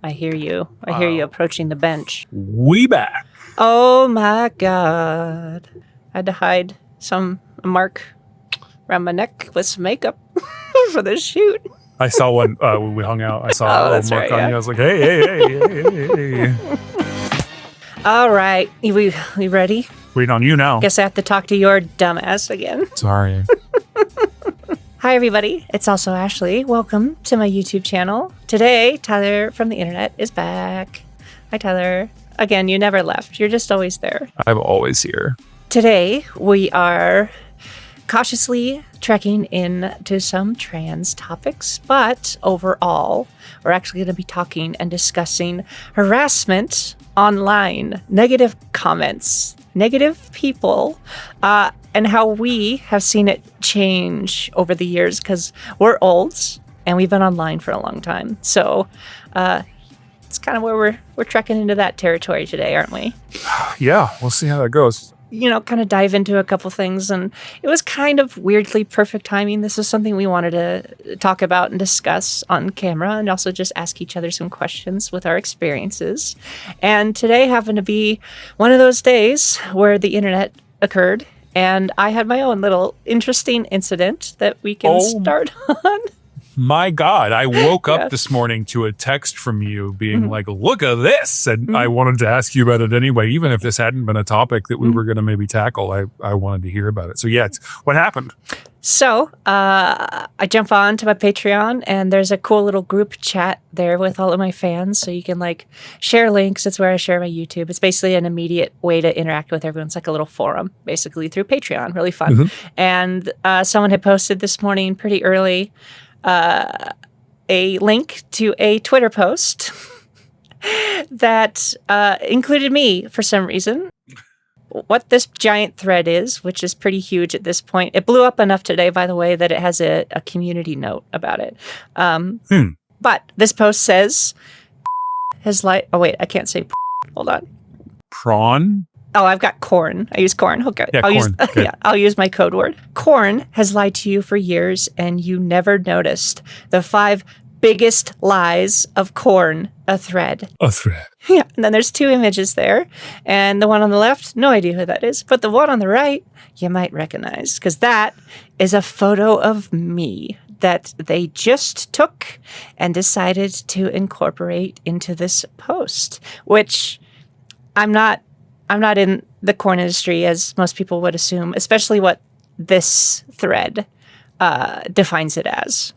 I hear you. I hear you approaching the bench. We back. Oh my God. I had to hide some mark around my neck with some makeup for the shoot. I saw one when we hung out. I saw a little mark on you. I was like, hey. All right. We ready? Waiting on you now. Guess I have to talk to your dumbass again. Sorry. Hi, everybody. It's AlsoAshley. Welcome to my YouTube channel. Today, Tyler from the internet is back. Hi, Tyler. Again, you never left. You're just always there. I'm always here. Today, we are cautiously trekking into some trans topics, but overall, we're actually going to be talking and discussing harassment online, negative comments, negative people, and how we have seen it change over the years because we're old and we've been online for a long time. So it's kind of where we're trekking into that territory today, aren't we? Yeah, we'll see how that goes. You know, kind of dive into a couple things, and it was kind of weirdly perfect timing. This is something we wanted to talk about and discuss on camera, and also just ask each other some questions with our experiences. And today happened to be one of those days where the internet occurred, and I had my own little interesting incident that we can start on. My God, I woke up this morning to a text from you being like, look at this. And I wanted to ask you about it anyway. Even if this hadn't been a topic that we were going to maybe tackle, I wanted to hear about it. So yeah, what happened? So I jump on to my Patreon, and there's a cool little group chat there with all of my fans. So you can like share links. It's where I share my YouTube. It's basically an immediate way to interact with everyone. It's like a little forum, basically through Patreon. Really fun. And someone had posted this morning pretty early a link to a Twitter post that included me for some reason. What this giant thread is, which is pretty huge at this point. It blew up enough today, by the way, that it has a community note about it. But this post says, oh wait, I can't say hold on. Prawn? Oh, I've got corn. I use corn. Okay. Yeah, corn. I'll use my code word. Corn has lied to you for years, and you never noticed. The 5 biggest lies of corn, a thread. A thread. Yeah. And then there's 2 images there. And the one on the left, no idea who that is. But the one on the right, you might recognize, because that is a photo of me that they just took and decided to incorporate into this post, which I'm not in the corn industry, as most people would assume, especially what this thread defines it as.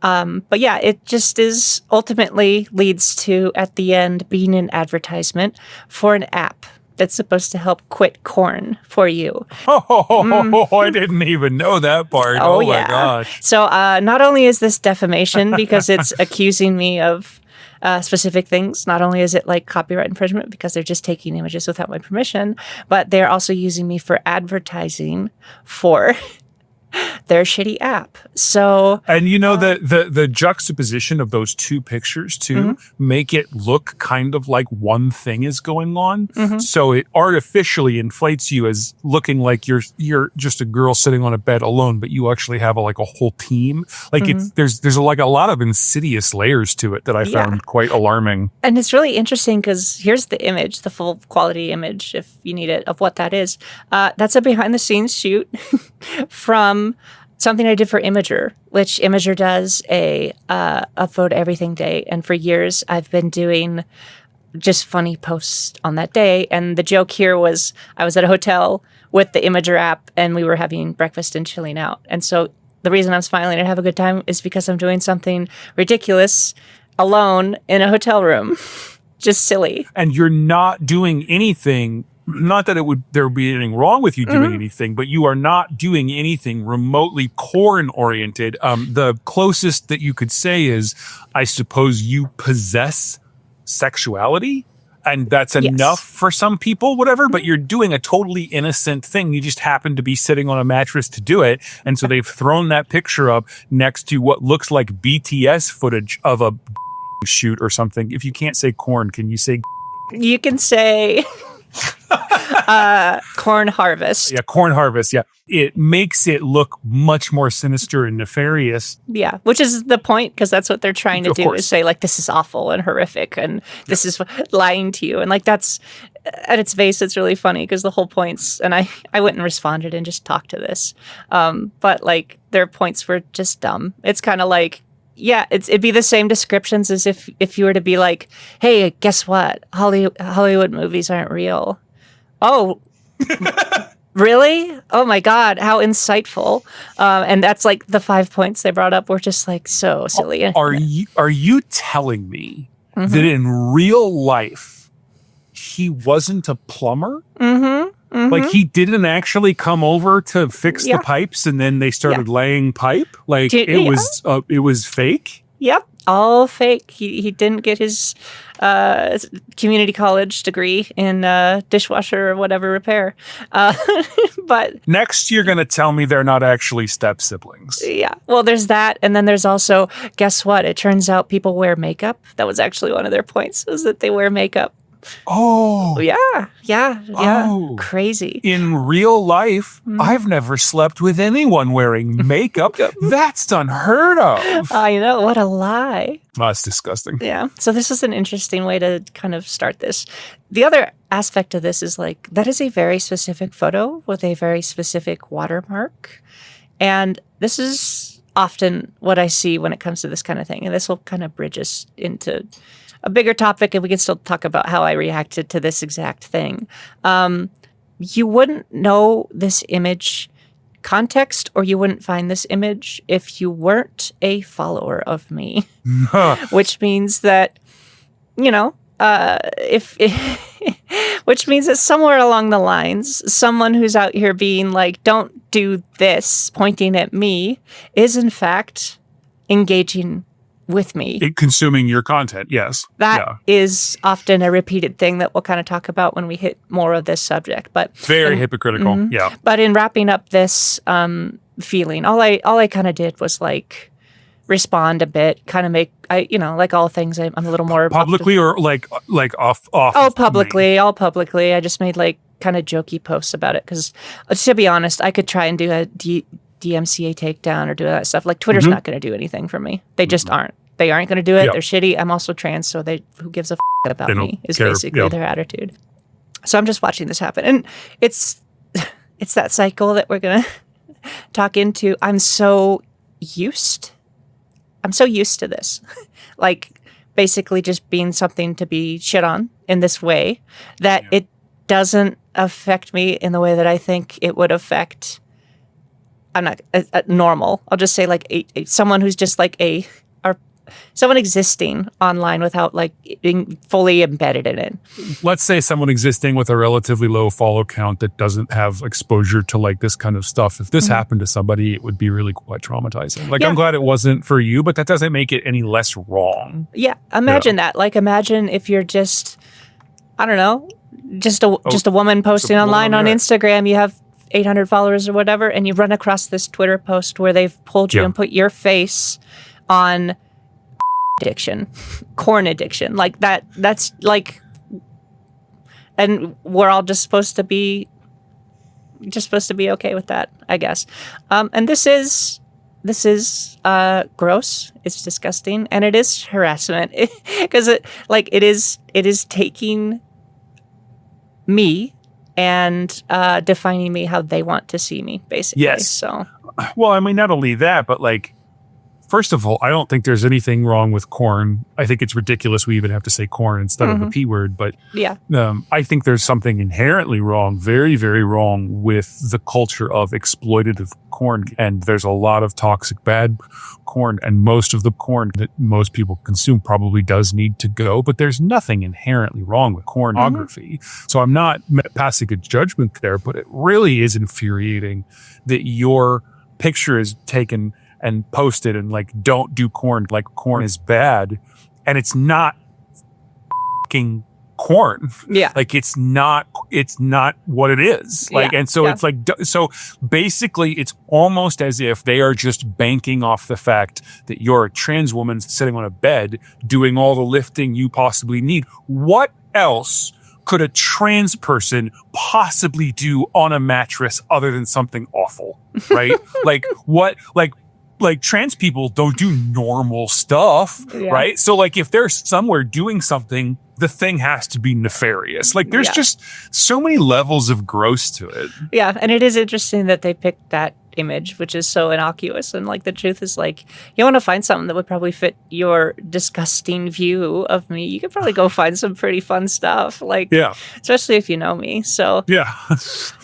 But yeah, it just is ultimately leads to, at the end, being an advertisement for an app that's supposed to help quit corn for you. I didn't even know that part. Oh yeah. My gosh. So not only is this defamation because it's accusing me of specific things. Not only is it like copyright infringement because they're just taking images without my permission, but they're also using me for advertising for their shitty app. So, and you know, the juxtaposition of those 2 pictures too make it look kind of like one thing is going on. So it artificially inflates you as looking like you're just a girl sitting on a bed alone, but you actually have a whole team. Like there's like a lot of insidious layers to it that I found quite alarming. And it's really interesting because here's the image, the full quality image, if you need it, of what that is. That's a behind the scenes shoot from something I did for Imager, which Imager does a upvote everything day. And for years, I've been doing just funny posts on that day. And the joke here was I was at a hotel with the Imager app, and we were having breakfast and chilling out. And so the reason I'm smiling and have a good time is because I'm doing something ridiculous alone in a hotel room. Just silly. And you're not doing anything. Not that there would be anything wrong with you doing anything, but you are not doing anything remotely corn oriented. The closest that you could say is, I suppose you possess sexuality, and that's enough for some people, whatever, but you're doing a totally innocent thing. You just happen to be sitting on a mattress to do it. And so they've thrown that picture up next to what looks like BTS footage of a shoot or something. If you can't say corn, can you say? You can say Corn harvest. Yeah, corn harvest. Yeah. It makes it look much more sinister and nefarious. Yeah, which is the point, because that's what they're trying to Of do course. is say, like, this is awful and horrific and this is lying to you. And, like, that's at its base, it's really funny because the whole points, and I went and responded and just talked to this. But, like, their points were just dumb. It's kind of like, yeah, it'd be the same descriptions as if you were to be like, hey, guess what? Hollywood movies aren't real. Oh, really? Oh my God, how insightful. And that's like the 5 points they brought up were just like so silly. Are you telling me that in real life he wasn't a plumber? Like he didn't actually come over to fix the pipes and then they started laying pipe? Like it was fake? Yep, all fake. He didn't get his community college degree in dishwasher or whatever repair. But next, you're going to tell me they're not actually step siblings. Yeah, well, there's that, and then there's also, guess what? It turns out people wear makeup. That was actually one of their points, is that they wear makeup. Oh. Yeah. Oh. Crazy. In real life, I've never slept with anyone wearing makeup. That's unheard of. I know, what a lie. Oh, that's disgusting. Yeah. So this is an interesting way to kind of start this. The other aspect of this is like, that is a very specific photo with a very specific watermark. And this is often what I see when it comes to this kind of thing. And this will kind of bridge us into a bigger topic, and we can still talk about how I reacted to this exact thing. You wouldn't know this image context, or you wouldn't find this image if you weren't a follower of me, which means that, you know, which means that somewhere along the lines, someone who's out here being like, don't do this, pointing at me, is in fact engaging with me. Consuming your content, yes. That is often a repeated thing that we'll kind of talk about when we hit more of this subject. But very hypocritical, yeah. But in wrapping up this feeling, all I kind of did was like respond a bit, kind of make, like all things, I'm a little more publicly or like off. Oh, publicly, all publicly. I just made like kind of jokey posts about it because, to be honest, I could try and do a DMCA takedown or do that stuff. Like Twitter's not going to do anything for me. They just aren't. They aren't going to do it. Yep. They're shitty. I'm also trans, so who gives a about me is basically their attitude. So I'm just watching this happen, and it's that cycle that we're going to talk into. I'm so used to this, like basically just being something to be shit on in this way that it doesn't affect me in the way that I think it would affect. I'm not normal. I'll just say like someone who's just like someone existing online without like being fully embedded in it. Let's say someone existing with a relatively low follow count that doesn't have exposure to like this kind of stuff. If this happened to somebody, it would be really quite traumatizing. Like I'm glad it wasn't for you, but that doesn't make it any less wrong. Yeah. Imagine that. Like imagine if you're just, I don't know, just a woman posting online on Instagram. You have 800 followers or whatever, and you run across this Twitter post where they've pulled you and put your face on addiction, corn addiction, like that's like, and we're all just supposed to be okay with that, I guess. And this is gross. It's disgusting, and it is harassment because it is taking me and defining me how they want to see me, basically. Yes. So, well, I mean, not only that, but like, first of all, I don't think there's anything wrong with corn. I think it's ridiculous we even have to say corn instead of the P word. But I think there's something inherently wrong, very, very wrong with the culture of exploitative corn. And there's a lot of toxic, bad corn. And most of the corn that most people consume probably does need to go. But there's nothing inherently wrong with pornography. So I'm not passing a judgment there, but it really is infuriating that your picture is taken and posted and like, don't do corn, like corn is bad. And it's not fucking corn. Yeah. Like it's not what it is. Like, and so it's like, so basically it's almost as if they are just banking off the fact that you're a trans woman sitting on a bed doing all the lifting you possibly need. What else could a trans person possibly do on a mattress other than something awful, right? Like trans people don't do normal stuff, right? So like if they're somewhere doing something, the thing has to be nefarious. Like there's just so many levels of gross to it. Yeah, and it is interesting that they picked that image, which is so innocuous. And like the truth is, like, you want to find something that would probably fit your disgusting view of me, you could probably go find some pretty fun stuff. Like, especially if you know me. So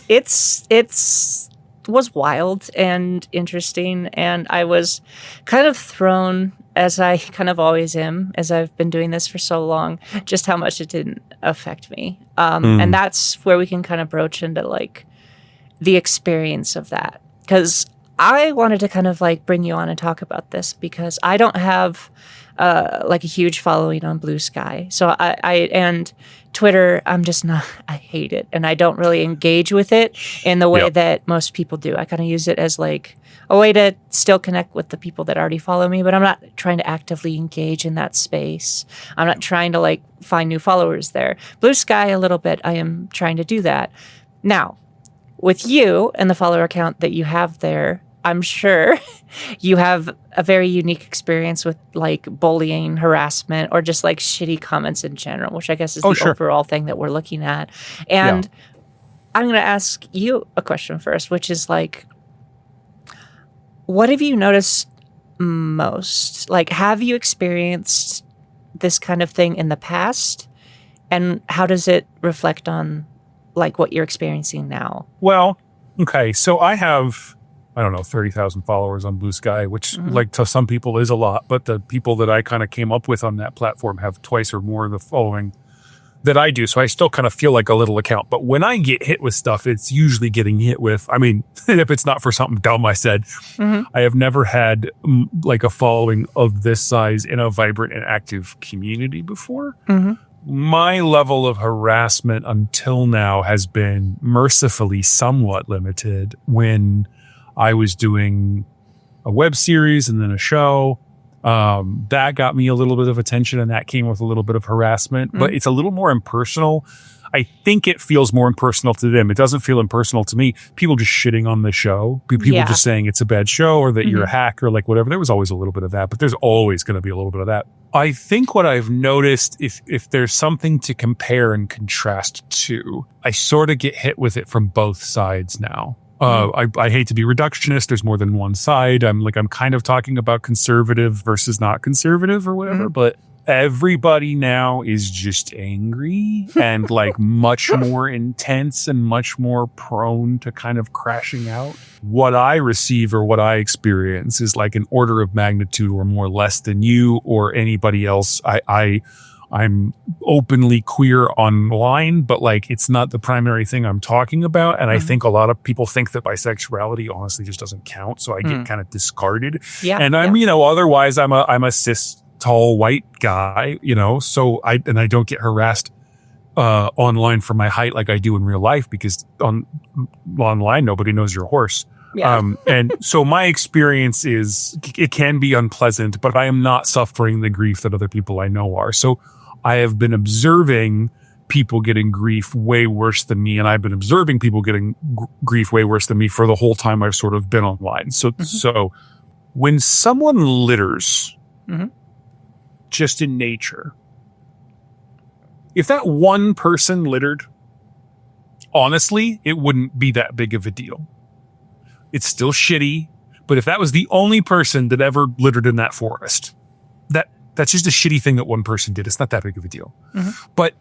it's was wild and interesting, and I was kind of thrown, as I kind of always am, as I've been doing this for so long, just how much it didn't affect me. And that's where we can kind of broach into like the experience of that, because I wanted to kind of like bring you on and talk about this because I don't have like a huge following on BlueSky. So I and Twitter, I'm just not, I hate it. And I don't really engage with it in the way that most people do. I kind of use it as like a way to still connect with the people that already follow me, but I'm not trying to actively engage in that space. I'm not trying to like find new followers there. BlueSky, a little bit, I am trying to do that. Now, with you and the follower account that you have there, I'm sure you have a very unique experience with like bullying, harassment, or just like shitty comments in general, which I guess is the overall thing that we're looking at. And I'm going to ask you a question first, which is like, what have you noticed most? Like, have you experienced this kind of thing in the past? And how does it reflect on like what you're experiencing now? Well, okay. So I have, I don't know, 30,000 followers on BlueSky, which like to some people is a lot, but the people that I kind of came up with on that platform have twice or more of the following that I do. So I still kind of feel like a little account. But when I get hit with stuff, it's usually getting hit with, I mean, if it's not for something dumb I said, I have never had like a following of this size in a vibrant and active community before. My level of harassment until now has been mercifully somewhat limited when I was doing a web series and then a show. That got me a little bit of attention, and that came with a little bit of harassment, but it's a little more impersonal. I think it feels more impersonal to them. It doesn't feel impersonal to me. People just shitting on the show. People just saying it's a bad show or that you're a hack or like whatever. There was always a little bit of that, but there's always going to be a little bit of that. I think what I've noticed, if there's something to compare and contrast to, I sort of get hit with it from both sides now. I hate to be reductionist. There's more than one side. I'm kind of talking about conservative versus not conservative or whatever, but everybody now is just angry and like much more intense and much more prone to kind of crashing out. What I receive or what I experience is like an order of magnitude or more less than you or anybody else. I'm openly queer online, but like it's not the primary thing I'm talking about. And I think a lot of people think that bisexuality honestly just doesn't count. So I get kind of discarded. And I'm, otherwise I'm a cis tall white guy, so I don't get harassed online for my height like I do in real life, because online nobody knows you're a horse. And so my experience is it can be unpleasant, but I am not suffering the grief that other people I know are. So I have been observing people getting grief way worse than me, and I've been observing people getting grief way worse than me for the whole time I've sort of been online. So when someone litters just in nature, if that one person littered, honestly, it wouldn't be that big of a deal. It's still shitty, but if that was the only person that ever littered in that forest, that's just a shitty thing that one person did. It's not that big of a deal. But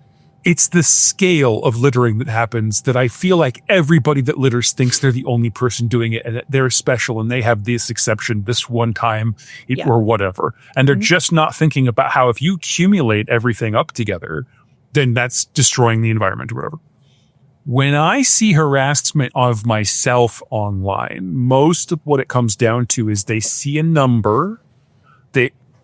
it's the scale of littering that happens that I feel like everybody that litters thinks they're the only person doing it and that they're special and they have this exception this one time or whatever. And they're just not thinking about how if you accumulate everything up together, then that's destroying the environment or whatever. When I see harassment of myself online, most of what it comes down to is they see a number,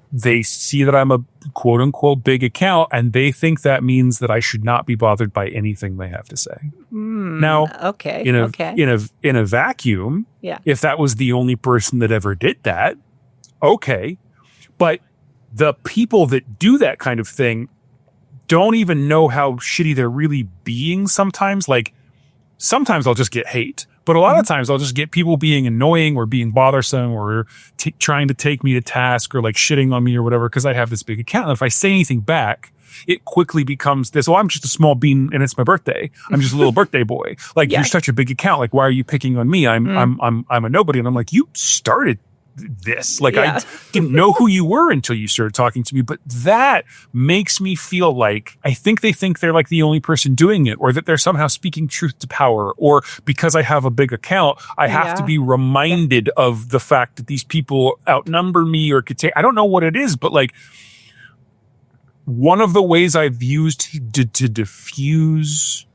they see that I'm a quote unquote big account, and they think that means that I should not be bothered by anything they have to say. Now, in a vacuum, if that was the only person that ever did that, okay. But the people that do that kind of thing, don't even know how shitty they're really being sometimes. Like, sometimes I'll just get hate, but a lot of times I'll just get people being annoying or being bothersome or trying to take me to task or like shitting on me or whatever because I have this big account. And if I say anything back, it quickly becomes this, I'm just a small bean and it's my birthday. I'm just a little birthday boy. Like, you're such a big account. Like, why are you picking on me? I'm a nobody. And I'm like, you started this. Like, I didn't know who you were until you started talking to me. But that makes me feel like I think they think they're like the only person doing it, or that they're somehow speaking truth to power, or because I have a big account, I have to be reminded of the fact that these people outnumber me or could take, I don't know what it is, but like, one of the ways I've used to diffuse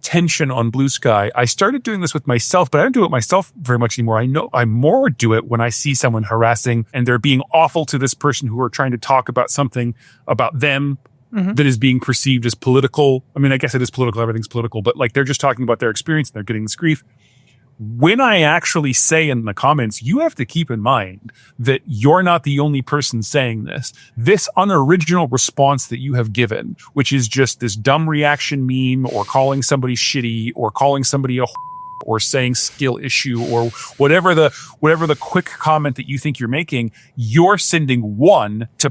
tension on BlueSky, I started doing this with myself, but I don't do it myself very much anymore. I know I more do it when I see someone harassing and they're being awful to this person who are trying to talk about something about them that is being perceived as political. I mean, I guess it is political. Everything's political, but like, they're just talking about their experience and they're getting this grief. When I actually say in the comments, you have to keep in mind that you're not the only person saying this. This unoriginal response that you have given, which is just this dumb reaction meme or calling somebody shitty or calling somebody a or saying skill issue or whatever the quick comment that you think you're making, you're sending one to a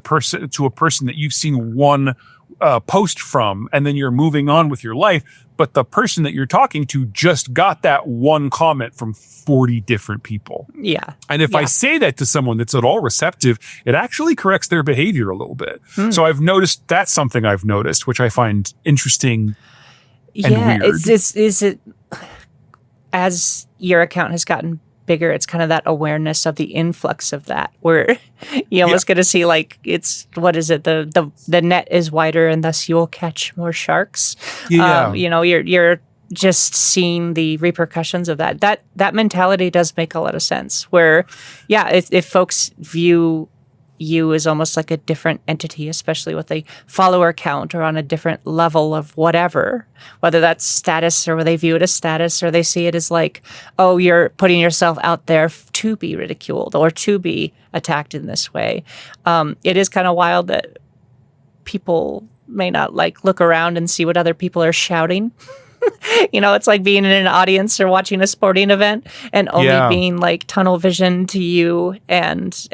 person that you've seen one post from, and then you're moving on with your life. But the person that you're talking to just got that one comment from 40 different people. Yeah. And if I say that to someone that's at all receptive, it actually corrects their behavior a little bit. So I've noticed that's something I've noticed, which I find interesting and weird. Is it as your account has gotten bigger, it's kind of that awareness of the influx of that, where you almost get to see like, it's, what is it? The net is wider and thus you'll catch more sharks. You're just seeing the repercussions of that. That mentality does make a lot of sense, where, if folks view you as almost like a different entity, especially with a follower count or on a different level of whatever, whether that's status or they view it as status or they see it as like, oh, you're putting yourself out there to be ridiculed or to be attacked in this way. It is kind of wild that people may not like look around and see what other people are shouting. It's like being in an audience or watching a sporting event and only being like tunnel vision to you and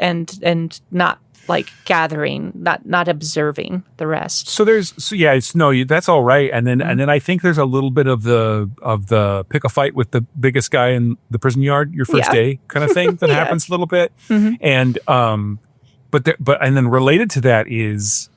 not like gathering, not observing the rest. That's all right. And then I think there's a little bit of the pick a fight with the biggest guy in the prison yard, your first day kind of thing that happens a little bit. And but then related to that is,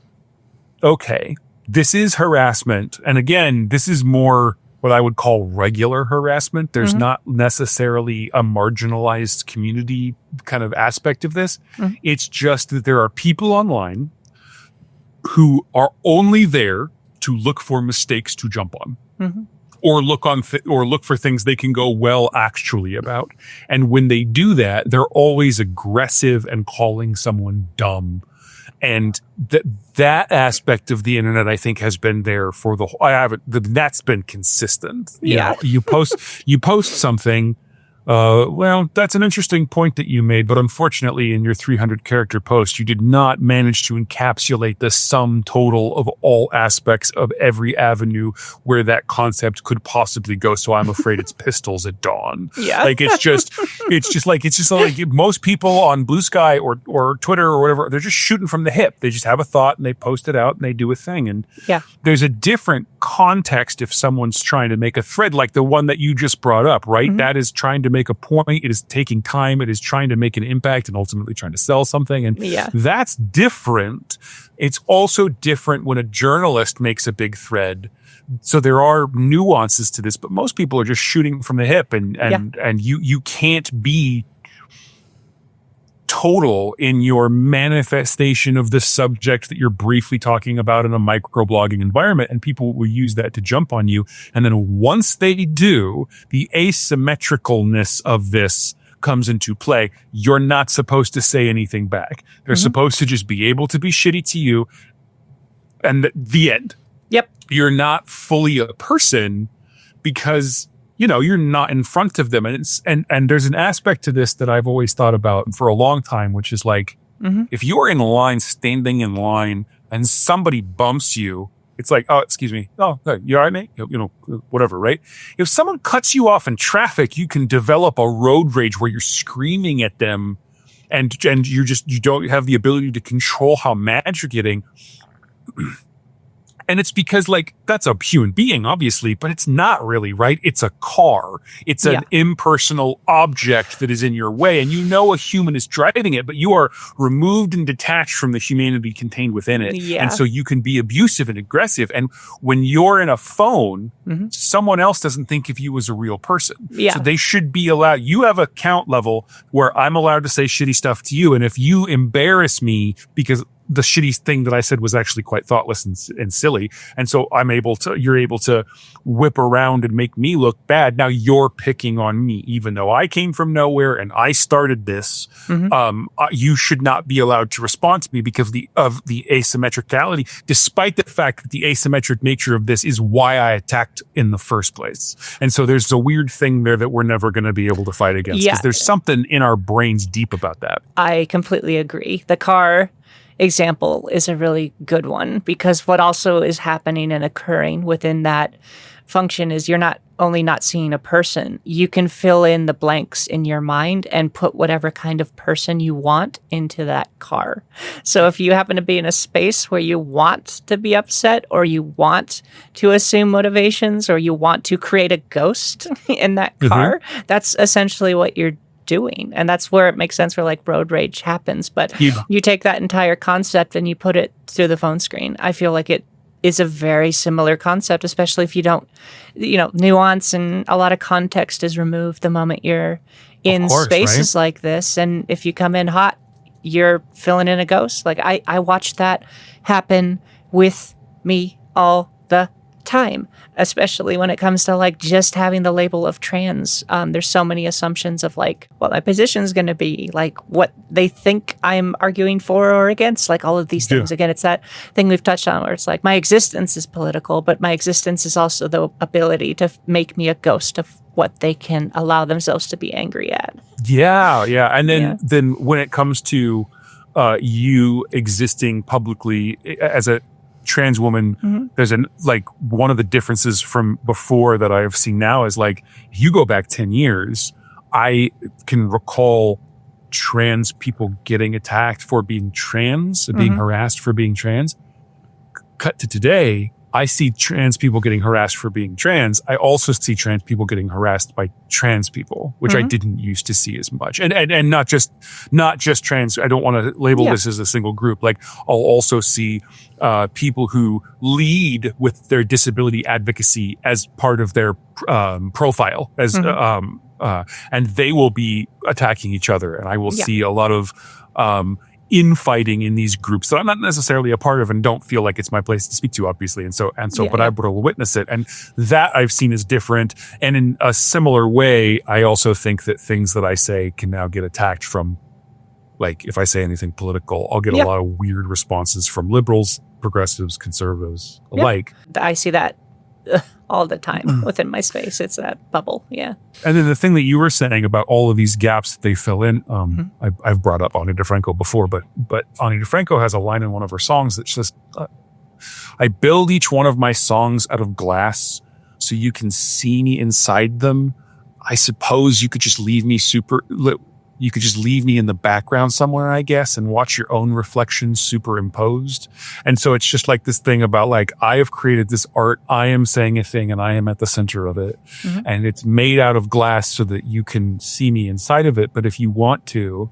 okay, this is harassment. And again, this is more what I would call regular harassment. There's not necessarily a marginalized community kind of aspect of this. It's just that there are people online who are only there to look for mistakes to jump on. Or look for things they can go well actually about. And when they do that, they're always aggressive and calling someone dumb. And that aspect of the internet, I think, has been there for that's been consistent. You post something. Well, that's an interesting point that you made, but unfortunately in your 300 character post, you did not manage to encapsulate the sum total of all aspects of every avenue where that concept could possibly go. So I'm afraid it's pistols at dawn. Like, it's just like most people on BlueSky or Twitter or whatever, they're just shooting from the hip. They just have a thought and they post it out and they do a thing. And there's a different context if someone's trying to make a thread like the one that you just brought up, right? That is trying to make a point. It is taking time. It is trying to make an impact and ultimately trying to sell something. And that's different. It's also different when a journalist makes a big thread. So there are nuances to this, but most people are just shooting from the hip and you can't be total in your manifestation of the subject that you're briefly talking about in a microblogging environment, and people will use that to jump on you. And then once they do, the asymmetricalness of this comes into play. You're not supposed to say anything back. They're supposed to just be able to be shitty to you, and the end. You're not fully a person because you're not in front of them. And there's an aspect to this that I've always thought about for a long time, which is like, if you're in line, standing in line, and somebody bumps you It's like, oh, excuse me. Oh, you all right, mate? Whatever, right? If someone cuts you off in traffic, you can develop a road rage where you're screaming at them and you don't have the ability to control how mad you're getting. And it's because, like, that's a human being, obviously, but it's not really, right? It's a car. It's an impersonal object that is in your way. And a human is driving it, but you are removed and detached from the humanity contained within it. Yeah. And so you can be abusive and aggressive. And when you're in a phone, someone else doesn't think of you as a real person. Yeah. So they should be allowed. You have a count level where I'm allowed to say shitty stuff to you. And if you embarrass me because the shitty thing that I said was actually quite thoughtless and silly. And so you're able to whip around and make me look bad. Now you're picking on me, even though I came from nowhere and I started this. You should not be allowed to respond to me because of the asymmetricality, despite the fact that the asymmetric nature of this is why I attacked in the first place. And so there's a weird thing there that we're never going to be able to fight against because there's something in our brains deep about that. I completely agree. The car example is a really good one because what also is happening and occurring within that function is you're not only not seeing a person, you can fill in the blanks in your mind and put whatever kind of person you want into that car. So if you happen to be in a space where you want to be upset or you want to assume motivations or you want to create a ghost in that car, that's essentially what you're doing. And that's where it makes sense where like road rage happens. But you take that entire concept and you put it through the phone screen. I feel like it is a very similar concept, especially if you don't, nuance and a lot of context is removed the moment you're in spaces like this. And if you come in hot, you're filling in a ghost. Like I watched that happen with me all the time, especially when it comes to like just having the label of trans. There's so many assumptions of like what my position is going to be, like what they think I'm arguing for or against, like all of these things. Again, it's that thing we've touched on where it's like my existence is political, but my existence is also the ability to make me a ghost of what they can allow themselves to be angry at. Yeah. And then when it comes to you existing publicly as a trans woman, there's one of the differences from before that I've seen now is like, if you go back 10 years, I can recall trans people getting attacked for being trans, being harassed for being trans. Cut to today, I see trans people getting harassed for being trans. I also see trans people getting harassed by trans people, which I didn't used to see as much. And not just trans. I don't want to label this as a single group. Like I'll also see people who lead with their disability advocacy as part of their profile as and they will be attacking each other. And I will see a lot of infighting in these groups that I'm not necessarily a part of and don't feel like it's my place to speak to, obviously. But I will witness it. And that I've seen is different. And in a similar way, I also think that things that I say can now get attacked from, like, if I say anything political, I'll get a lot of weird responses from liberals, progressives, conservatives alike. I see that all the time within my space. It's that bubble. Yeah. And then the thing that you were saying about all of these gaps that they fill in, I've brought up Ani DeFranco before, but Ani DeFranco has a line in one of her songs that says, I build each one of my songs out of glass so you can see me inside them. I suppose you could just leave me in the background somewhere, I guess, and watch your own reflection superimposed. And so it's just like this thing about like, I have created this art, I am saying a thing and I am at the center of it. And it's made out of glass so that you can see me inside of it. But if you want to,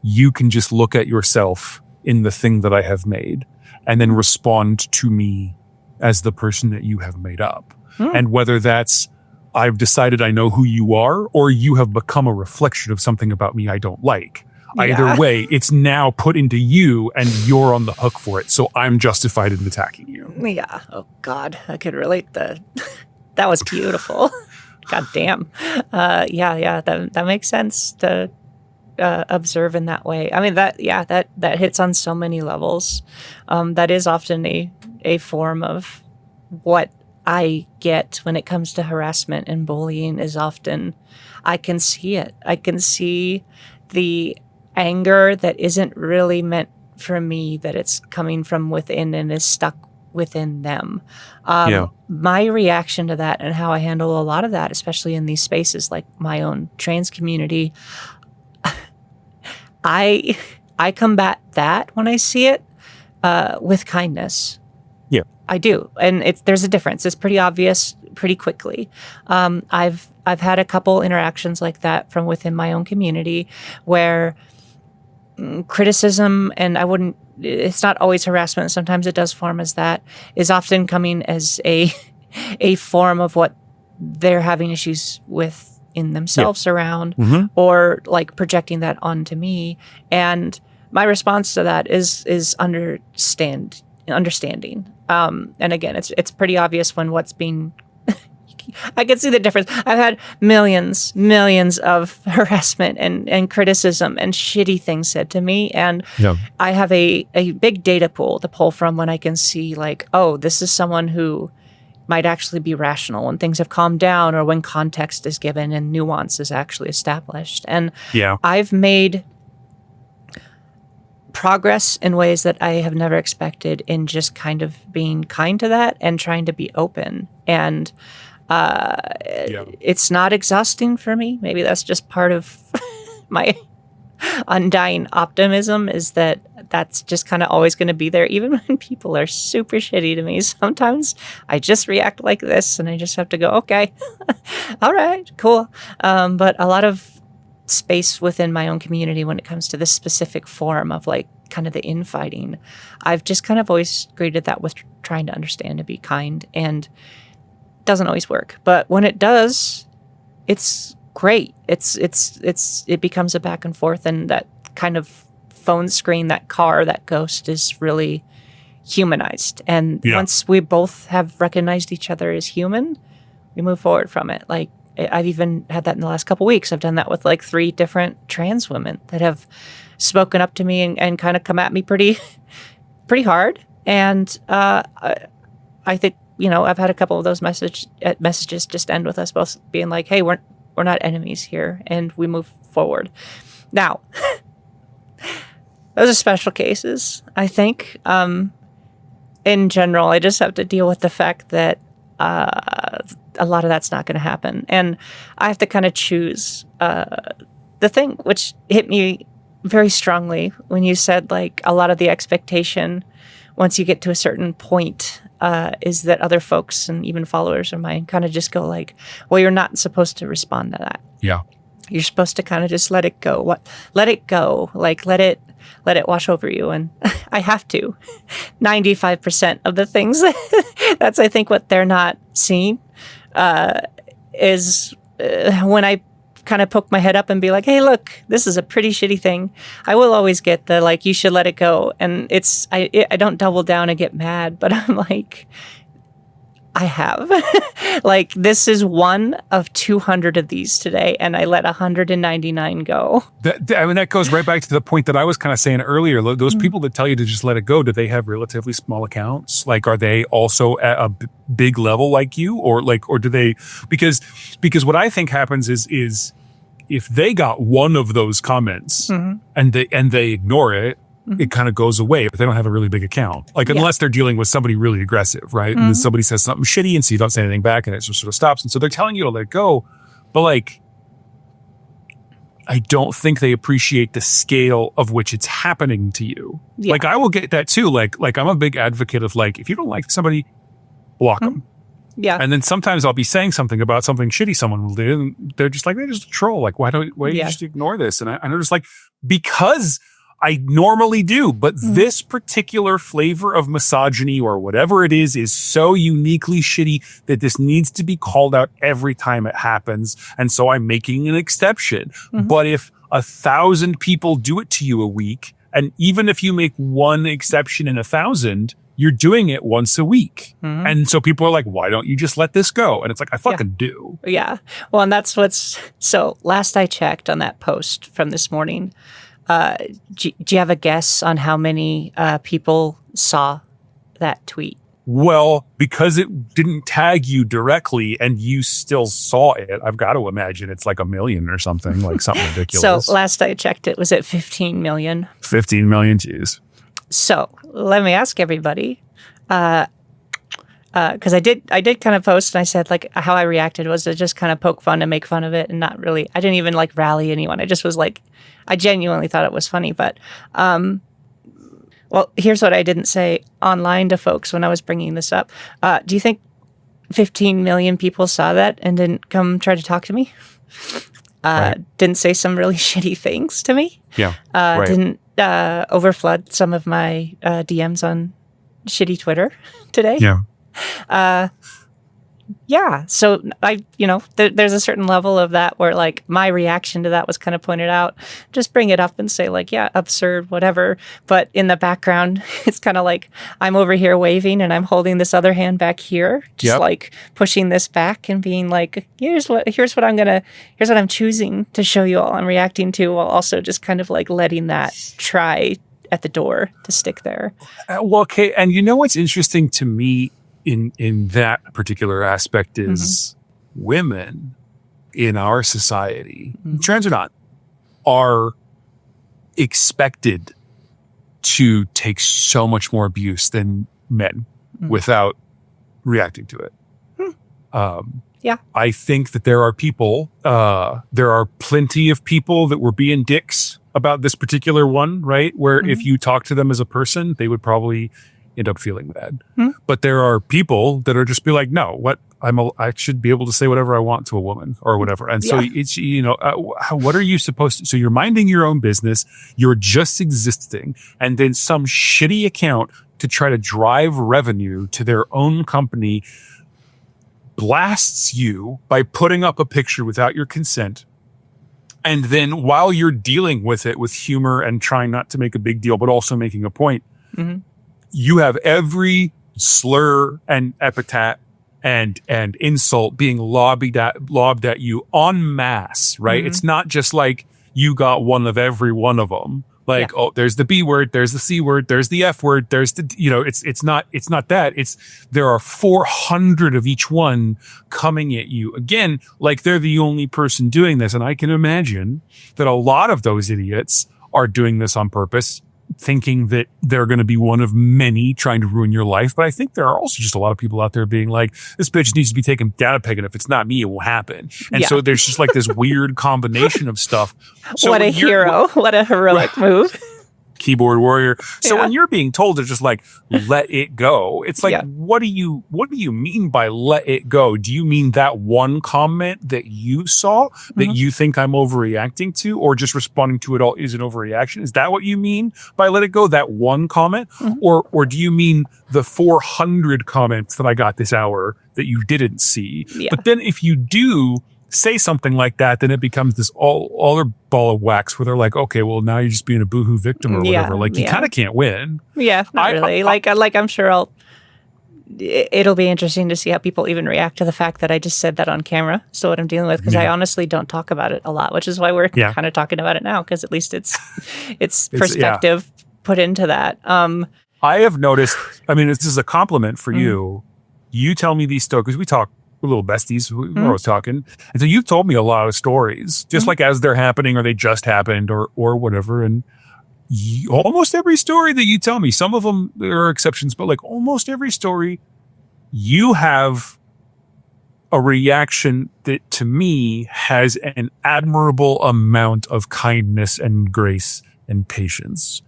you can just look at yourself in the thing that I have made and then respond to me as the person that you have made up. And whether that's, I've decided I know who you are, or you have become a reflection of something about me I don't like. Either way, it's now put into you and you're on the hook for it. So I'm justified in attacking you. Yeah. Oh God, I could relate that. That was beautiful. God damn. That makes sense to observe in that way. I mean, that hits on so many levels. That is often a form of what I get when it comes to harassment and bullying is often, I can see it. I can see the anger that isn't really meant for me, that it's coming from within and is stuck within them. Yeah. My reaction to that and how I handle a lot of that, especially in these spaces like my own trans community, I combat that when I see it with kindness. Yeah. I do. And there's a difference. It's pretty obvious pretty quickly. I've had a couple interactions like that from within my own community where criticism, and it's not always harassment, sometimes it does form as that, is often coming as a form of what they're having issues with in themselves around, or like projecting that onto me. And my response to that is understanding. And again, it's pretty obvious when what's being I can see the difference. I've had millions of harassment and criticism and shitty things said to me. And I have a big data pool to pull from when I can see like, oh, this is someone who might actually be rational when things have calmed down or when context is given and nuance is actually established. And I've made progress in ways that I have never expected in just kind of being kind to that and trying to be open. And it's not exhausting for me. Maybe that's just part of my undying optimism, is that that's just kind of always going to be there, even when people are super shitty to me. Sometimes I just react like this and I just have to go, okay, all right, cool. But a lot of space within my own community when it comes to this specific form of like kind of the infighting, I've just kind of always greeted that with trying to understand and be kind, and doesn't always work, but when it does, it's great. It becomes a back and forth, and that kind of phone screen, that car, that ghost is really humanized. And once we both have recognized each other as human, we move forward from it. Like I've even had that in the last couple weeks. I've done that with like 3 different trans women that have spoken up to me and kind of come at me pretty hard. And I think, I've had a couple of those messages just end with us both being like, hey, we're not enemies here, and we move forward. Now, those are special cases, I think. In general, I just have to deal with the fact that a lot of that's not going to happen. And I have to kind of choose the thing which hit me very strongly when you said, like, a lot of the expectation once you get to a certain point is that other folks and even followers of mine kind of just go like, well, you're not supposed to respond to that. Yeah. You're supposed to kind of just let it go. Let it go. Like, let it wash over you. And I have to. 95% of the things, that's, I think, what they're not seeing is when I kind of poke my head up and be like, hey, look, this is a pretty shitty thing. I will always get the, like, you should let it go. And I don't double down and get mad, but I'm like, I have. Like, this is one of 200 of these today, and I let 199 go. That goes right back to the point that I was kind of saying earlier. Those people that tell you to just let it go, do they have relatively small accounts? Like, are they also at a big level like you, or do they? Because what I think happens is if they got one of those comments and they ignore it, it kind of goes away, but they don't have a really big account. Like, unless they're dealing with somebody really aggressive, right? And then somebody says something shitty, and so you don't say anything back, and it just sort of stops. And so they're telling you to let it go. But, like, I don't think they appreciate the scale of which it's happening to you. Yeah. Like, I will get that too. Like I'm a big advocate of, like, if you don't like somebody, block them. Yeah. And then sometimes I'll be saying something about something shitty someone will do, and they're just like, they're just a troll. Like, why do you just ignore this? And I'm just like, because I normally do, but this particular flavor of misogyny or whatever it is so uniquely shitty that this needs to be called out every time it happens. And so I'm making an exception. But if 1,000 people do it to you a week, and even if you make one exception in 1,000, you're doing it once a week. And so people are like, why don't you just let this go? And it's like, I fucking do. Yeah. Well, and that's so last I checked on that post from this morning, do you have a guess on how many people saw that tweet? Well, because it didn't tag you directly and you still saw it, I've got to imagine it's like 1 million or something, like something ridiculous. So last I checked, it was at 15 million. 15 million, geez. So let me ask everybody, because I did kind of post, and I said like how I reacted was to just kind of poke fun and make fun of it, and not really. I didn't even like rally anyone. I just was like, I genuinely thought it was funny. But well, here's what I didn't say online to folks when I was bringing this up. Do you think 15 million people saw that and didn't come try to talk to me? Right. Didn't say some really shitty things to me. Yeah. Right. Didn't overflood some of my DMs on shitty Twitter today. Yeah. Yeah. So there's a certain level of that where like my reaction to that was kind of pointed out. Just bring it up and say like, yeah, absurd, whatever. But in the background, it's kind of like I'm over here waving and I'm holding this other hand back here, just like pushing this back and being like, here's what I'm choosing to show you all I'm reacting to, while also just kind of like letting that try at the door to stick there. Well, okay. And you know what's interesting to me in that particular aspect is women in our society, trans or not, are expected to take so much more abuse than men without reacting to it. Yeah. I think that there are plenty of people that were being dicks about this particular one, right? Where if you talk to them as a person, they would probably end up feeling bad. But there are people that are just be like, no, I should be able to say whatever I want to a woman or whatever. And so it's, what are you supposed to, so you're minding your own business. You're just existing. And then some shitty account to try to drive revenue to their own company blasts you by putting up a picture without your consent. And then while you're dealing with it with humor and trying not to make a big deal, but also making a point, you have every slur and epithet and insult being lobbed at you en masse, right? It's not just like you got one of every one of them. Like, oh, there's the B word, there's the C word, there's the F word, there's the, it's not that. There are 400 of each one coming at you. Again, like they're the only person doing this. And I can imagine that a lot of those idiots are doing this on purpose, thinking that they're going to be one of many trying to ruin your life. But I think there are also just a lot of people out there being like, this bitch needs to be taken down a peg, and if it's not me, it will happen. And so there's just like this weird combination of stuff. So what a hero. What a heroic move. Keyboard warrior. So when you're being told to just like let it go, it's like, what do you mean by let it go? Do you mean that one comment that you saw that you think I'm overreacting to, or just responding to it all is an overreaction? Is that what you mean by let it go? That one comment? Or do you mean the 400 comments that I got this hour that you didn't see? But then if you do say something like that, then it becomes this all ball of wax where they're like, okay, well now you're just being a boohoo victim or whatever. Like you kind of can't win. Yeah, not really. Like I'm sure it'll be interesting to see how people even react to the fact that I just said that on camera. So what I'm dealing with, because I honestly don't talk about it a lot, which is why we're kind of talking about it now, because at least it's perspective put into that. I have noticed, I mean, this is a compliment for you. You tell me these stories, because we talk, we're little besties, we're always talking. And so you've told me a lot of stories, just like as they're happening or they just happened or whatever. And almost every story that you tell me, some of them, there are exceptions, but like almost every story, you have a reaction that to me has an admirable amount of kindness and grace and patience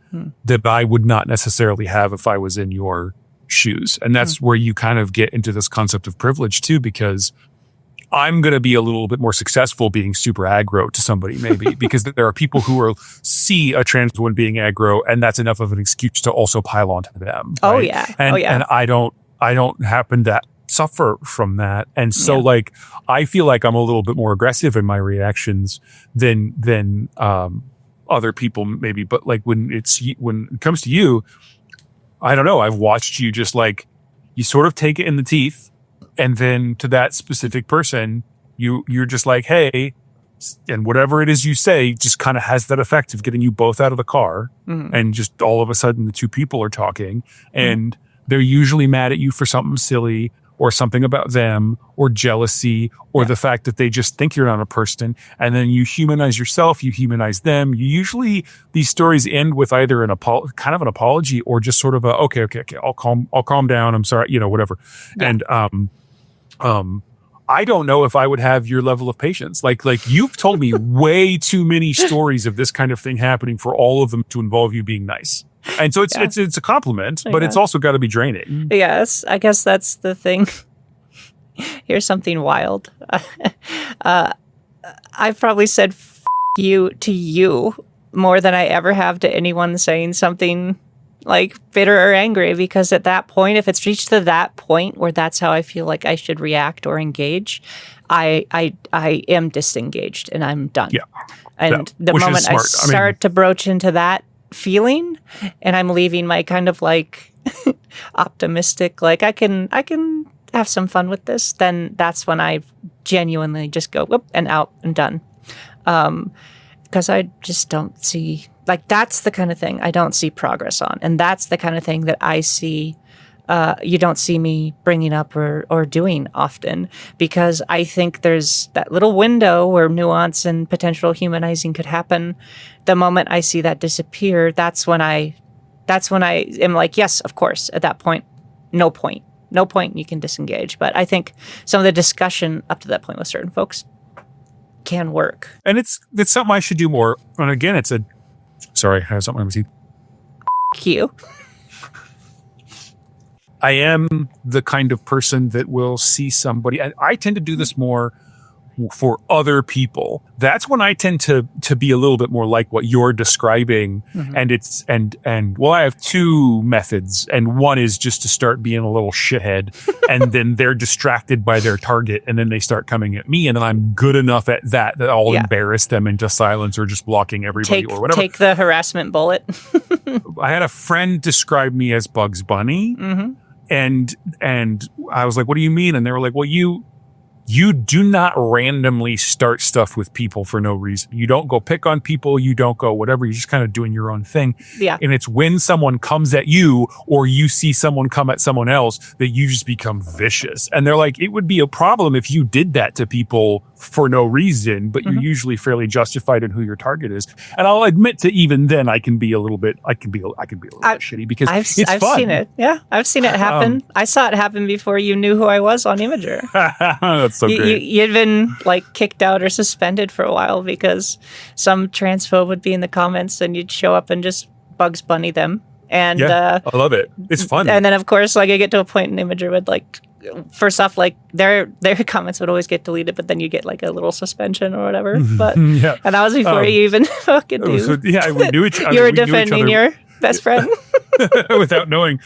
that I would not necessarily have if I was in your shoes. And that's where you kind of get into this concept of privilege too, because I'm going to be a little bit more successful being super aggro to somebody maybe because there are people who will see a trans woman being aggro and that's enough of an excuse to also pile onto them. Right? Oh yeah. And I don't happen to suffer from that. And so like, I feel like I'm a little bit more aggressive in my reactions than other people maybe. But like when it comes to you, I don't know. I've watched you just like, you sort of take it in the teeth. And then to that specific person, you're just like, hey, and whatever it is you say just kind of has that effect of getting you both out of the car. And just all of a sudden the two people are talking and they're usually mad at you for something silly or something about them or jealousy or the fact that they just think you're not a person. And then you humanize yourself, you humanize them. You usually, these stories end with either kind of an apology or just sort of a, okay. I'll calm down. I'm sorry, whatever. Yeah. And, I don't know if I would have your level of patience. Like you've told me way too many stories of this kind of thing happening for all of them to involve you being nice. And so it's a compliment, but it's also got to be draining. Yes, I guess that's the thing. Here's something wild. I've probably said F you to you more than I ever have to anyone saying something like bitter or angry, because at that point, if it's reached to that point where that's how I feel like I should react or engage, I am disengaged and I'm done. Yeah. And the moment I start to broach into that feeling and I'm leaving my kind of like optimistic, like I can have some fun with this, then that's when I genuinely just go whoop and out and done. Because I just don't see, like, that's the kind of thing I don't see progress on. And that's the kind of thing that I see you don't see me bringing up or doing often, because I think there's that little window where nuance and potential humanizing could happen. The moment I see that disappear, that's when I am like, yes, of course, at that point, no point, you can disengage. But I think some of the discussion up to that point with certain folks can work. And it's something I should do more. And again, sorry, I have something on my teeth. You. I am the kind of person that will see somebody. I tend to do this more for other people. That's when I tend to be a little bit more like what you're describing. Mm-hmm. And I have two methods, and one is just to start being a little shithead, and then they're distracted by their target, and then they start coming at me, and then I'm good enough at that I'll embarrass them into silence or just blocking everybody or whatever. Take the harassment bullet. I had a friend describe me as Bugs Bunny. Mm-hmm. And I was like, what do you mean? And they were like, well, you do not randomly start stuff with people for no reason. You don't go pick on people. You don't go whatever. You're just kind of doing your own thing. Yeah. And it's when someone comes at you or you see someone come at someone else that you just become vicious. And they're like, it would be a problem if you did that to people for no reason, but you're usually fairly justified in who your target is. And I'll admit to even then I can be a little bit shitty because it's fun. I've seen it. Yeah. I've seen it happen. I saw it happen before you knew who I was on Imager. That's so great. You'd been like kicked out or suspended for a while because some transphobe would be in the comments and you'd show up and just Bugs Bunny them. And I love it. It's fun. And then of course, like I get to a point in Imager with like, first off, like their comments would always get deleted, but then you get like a little suspension or whatever. But and that was before you even fucking knew. We knew each other. You were defending your best friend without knowing.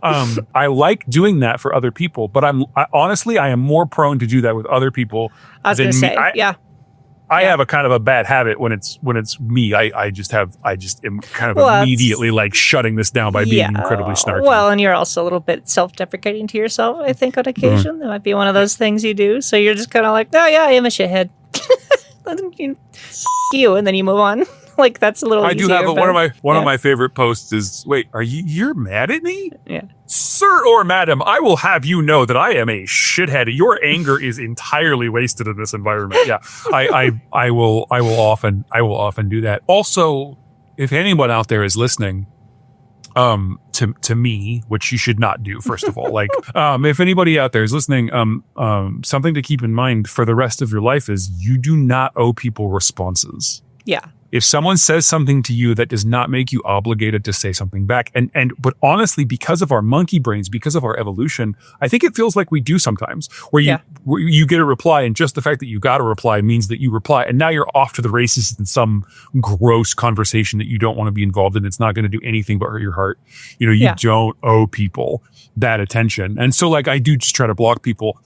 I like doing that for other people, but honestly I am more prone to do that with other people. I was going to say, I have a kind of a bad habit when it's me. I just am kind of immediately like shutting this down by being incredibly snarky. Well, and you're also a little bit self-deprecating to yourself, I think, on occasion. That might be one of those things you do. So you're just kind of like, oh yeah, I am a shithead. You, and then you move on. Like that's a little. I do have one of my favorite posts is, wait, you're mad at me? Yeah. Sir or madam, I will have you know that I am a shithead. Your anger is entirely wasted in this environment. Yeah. I will often do that. Also, if anyone out there is listening, to me, which you should not do, first of all, like, if anybody out there is listening, something to keep in mind for the rest of your life is you do not owe people responses. Yeah. If someone says something to you that does not make you obligated to say something back, but honestly, because of our monkey brains, because of our evolution, I think it feels like we do sometimes, where you get a reply, and just the fact that you got a reply means that you reply, and now you're off to the races in some gross conversation that you don't want to be involved in. It's not going to do anything but hurt your heart. You don't owe people that attention, and so like I do just try to block people.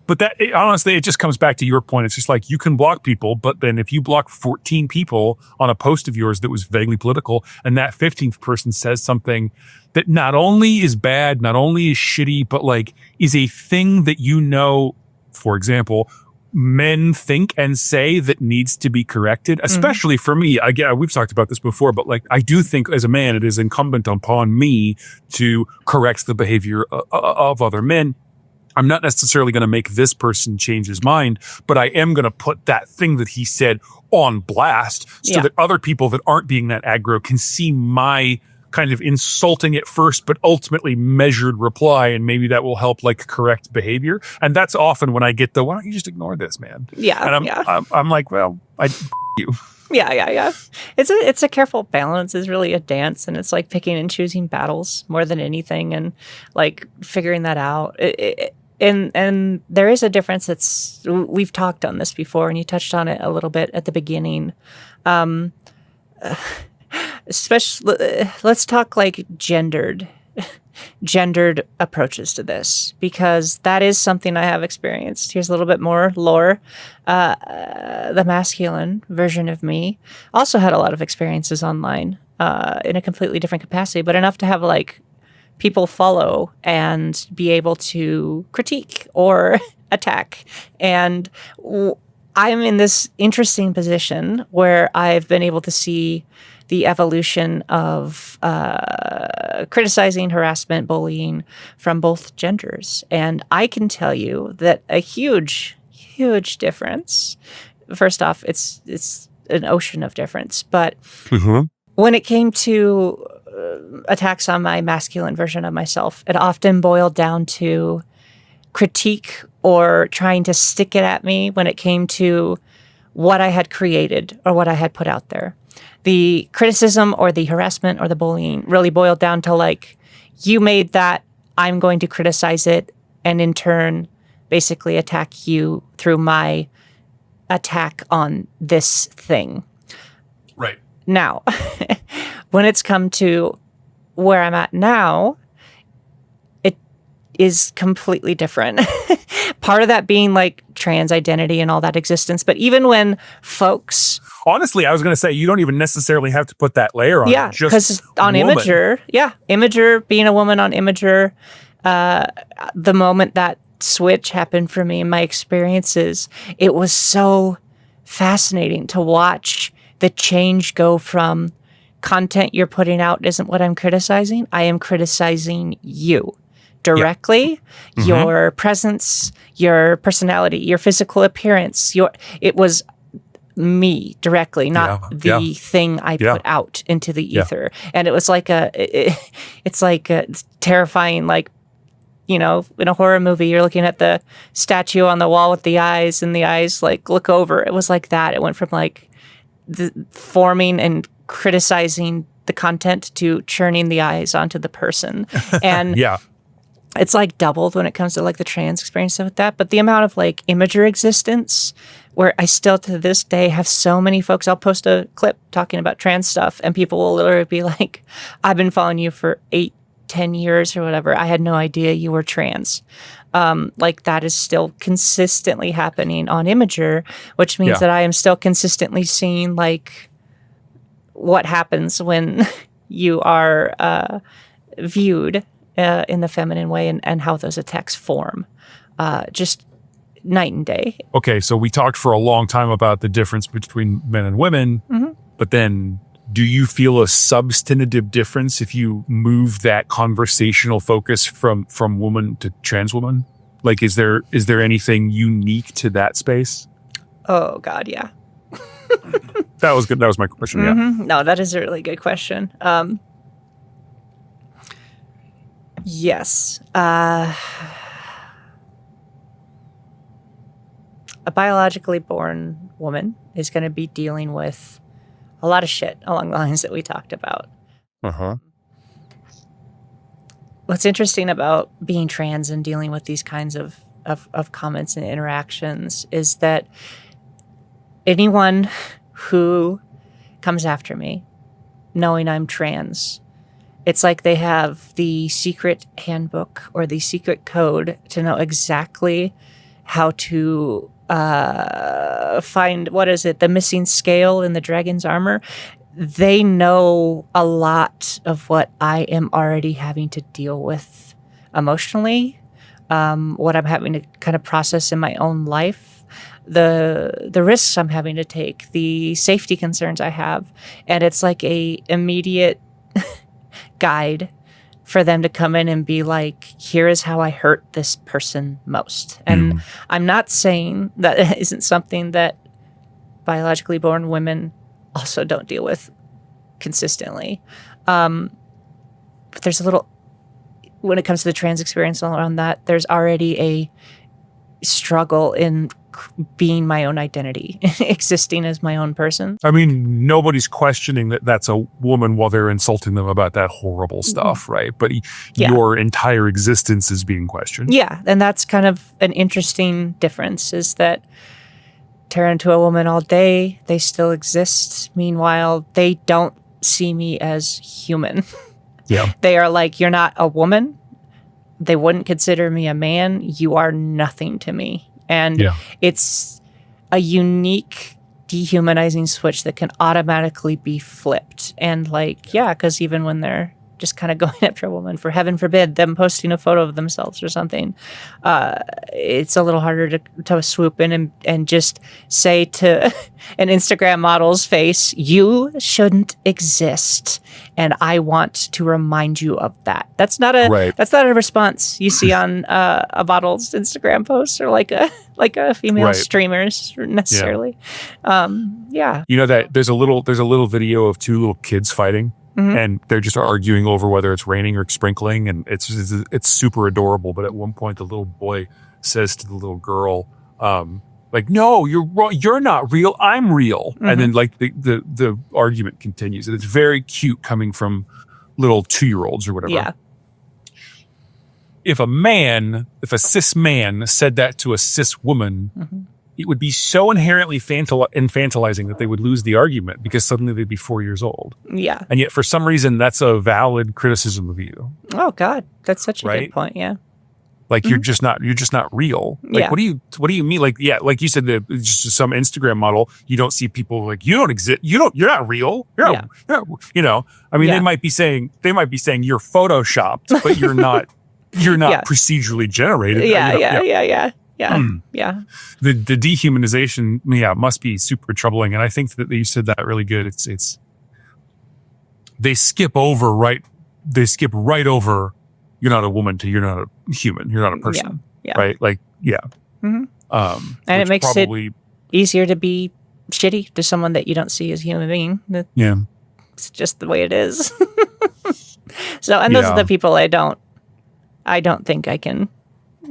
But honestly, it just comes back to your point. It's just like you can block people, but then if you block 14 people on a post of yours that was vaguely political, and that 15th person says something that not only is bad, not only is shitty, but like is a thing that for example, men think and say that needs to be corrected, especially for me. Again, we've talked about this before, but like I do think as a man, it is incumbent upon me to correct the behavior of other men. I'm not necessarily going to make this person change his mind, but I am going to put that thing that he said on blast so that other people that aren't being that aggro can see my kind of insulting at first, but ultimately measured reply. And maybe that will help like correct behavior. And that's often when I get the, why don't you just ignore this, man? Yeah. And I'm like, well, you. Yeah. It's a careful balance. It's really a dance, and it's like picking and choosing battles more than anything, and like figuring that out. And there is a difference. We've talked on this before, and you touched on it a little bit at the beginning. Especially, let's talk like gendered approaches to this, because that is something I have experienced. Here's a little bit more lore. The masculine version of me also had a lot of experiences online in a completely different capacity, but enough to have like people follow and be able to critique or attack. And I'm in this interesting position where I've been able to see the evolution of criticizing, harassment, bullying from both genders. And I can tell you that a huge difference. First off, it's an ocean of difference. But when it came to attacks on my masculine version of myself, it often boiled down to critique or trying to stick it at me when it came to what I had created or what I had put out there. The criticism or the harassment or the bullying really boiled down to like, you made that, I'm going to criticize it, and in turn basically attack you through my attack on this thing. Right. Now, when it's come to where I'm at now, it is completely different. Part of that being like trans identity and all that existence. But even when folks... Honestly, I was going to say, you don't even necessarily have to put that layer on. Yeah, because on Imager, Imager, being a woman on Imager, the moment that switch happened for me in my experiences, it was so fascinating to watch the change go from content you're putting out isn't what I'm criticizing. I am criticizing you directly, your presence, your personality, your physical appearance. It was me directly, not the thing I put out into the ether. And it was like it's like a terrifying, like, you know, in a horror movie, you're looking at the statue on the wall with the eyes, and the eyes like look over. It was like that. It went from like forming and criticizing the content to churning the eyes onto the person. And it's like doubled when it comes to like the trans experience with that. But the amount of like Imager existence, where I still to this day have so many folks, I'll post a clip talking about trans stuff and people will literally be like, I've been following you for 8-10 years or whatever. I had no idea you were trans. Like that is still consistently happening on Imager, which means that I am still consistently seeing like what happens when you are viewed in the feminine way, and how those attacks form. Just night and day. Okay, so we talked for a long time about the difference between men and women, but then do you feel a substantive difference if you move that conversational focus from woman to trans woman? Like, is there anything unique to that space? Oh, God, yeah. That was good. That was my question, No, that is a really good question. Yes. A biologically born woman is going to be dealing with a lot of shit along the lines that we talked about. What's interesting about being trans and dealing with these kinds of comments and interactions is that anyone who comes after me knowing I'm trans, it's like they have the secret handbook or the secret code to know exactly how to find, the missing scale in the dragon's armor. They know a lot of what I am already having to deal with emotionally, what I'm having to kind of process in my own life, the risks I'm having to take, the safety concerns I have. And it's like a immediate guide for them to come in and be like, here is how I hurt this person most. And I'm not saying that isn't something that biologically born women also don't deal with consistently. But there's a little, when it comes to the trans experience around that, there's already a struggle in being my own identity, existing as my own person. I mean, nobody's questioning that that's a woman while they're insulting them about that horrible stuff, right? But your entire existence is being questioned. Yeah, and that's kind of an interesting difference, is that tear into a woman all day, they still exist. Meanwhile, they don't see me as human. Yeah. They are like, you're not a woman. They wouldn't consider me a man. You are nothing to me. And it's a unique dehumanizing switch that can automatically be flipped. And like, because even when they're just kind of going after a woman, for heaven forbid, them posting a photo of themselves or something, it's a little harder to swoop in and just say to an Instagram model's face, you shouldn't exist. And I want to remind you of that. That's not a response you see on a model's Instagram post, or like a female streamer's necessarily. You know that there's a little video of two little kids fighting. And they're just arguing over whether it's raining or sprinkling, and it's super adorable. But at one point, the little boy says to the little girl, like, "No, you're wrong. You're not real. I'm real." And then like the argument continues, and it's very cute coming from little 2-year-olds or whatever. Yeah. If a cis man said that to a cis woman, it would be so inherently infantilizing that they would lose the argument, because suddenly they'd be 4 years old. Yeah. And yet for some reason, that's a valid criticism of you. Oh God, that's such a good point. Yeah. Like you're just not real. Like, what do you mean? Like, like you said, just some Instagram model, you don't see people like, you don't exist. You're not real. You're not, I mean, they might be saying you're photoshopped, but you're not procedurally generated. Yeah. The dehumanization, must be super troubling. And I think that you said that really good. It's they skip right over you're not a woman to you're not a human. You're not a person. Yeah. Right? Like, and it makes it easier to be shitty to someone that you don't see as a human being. It's just the way it is. So, and those are the people I don't think I can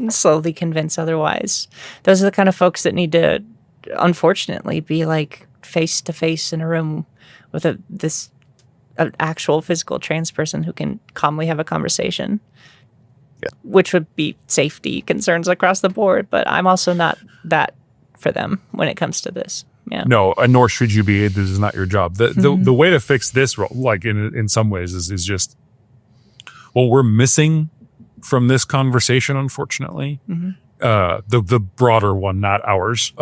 slowly convince otherwise. Those are the kind of folks that need to, unfortunately, be like face to face in a room with an actual physical trans person who can calmly have a conversation, which would be safety concerns across the board. But I'm also not that for them when it comes to this. Yeah. No, nor should you be. This is not your job. The way to fix this, like in some ways, is just what we're missing from this conversation, unfortunately. The broader one, not ours,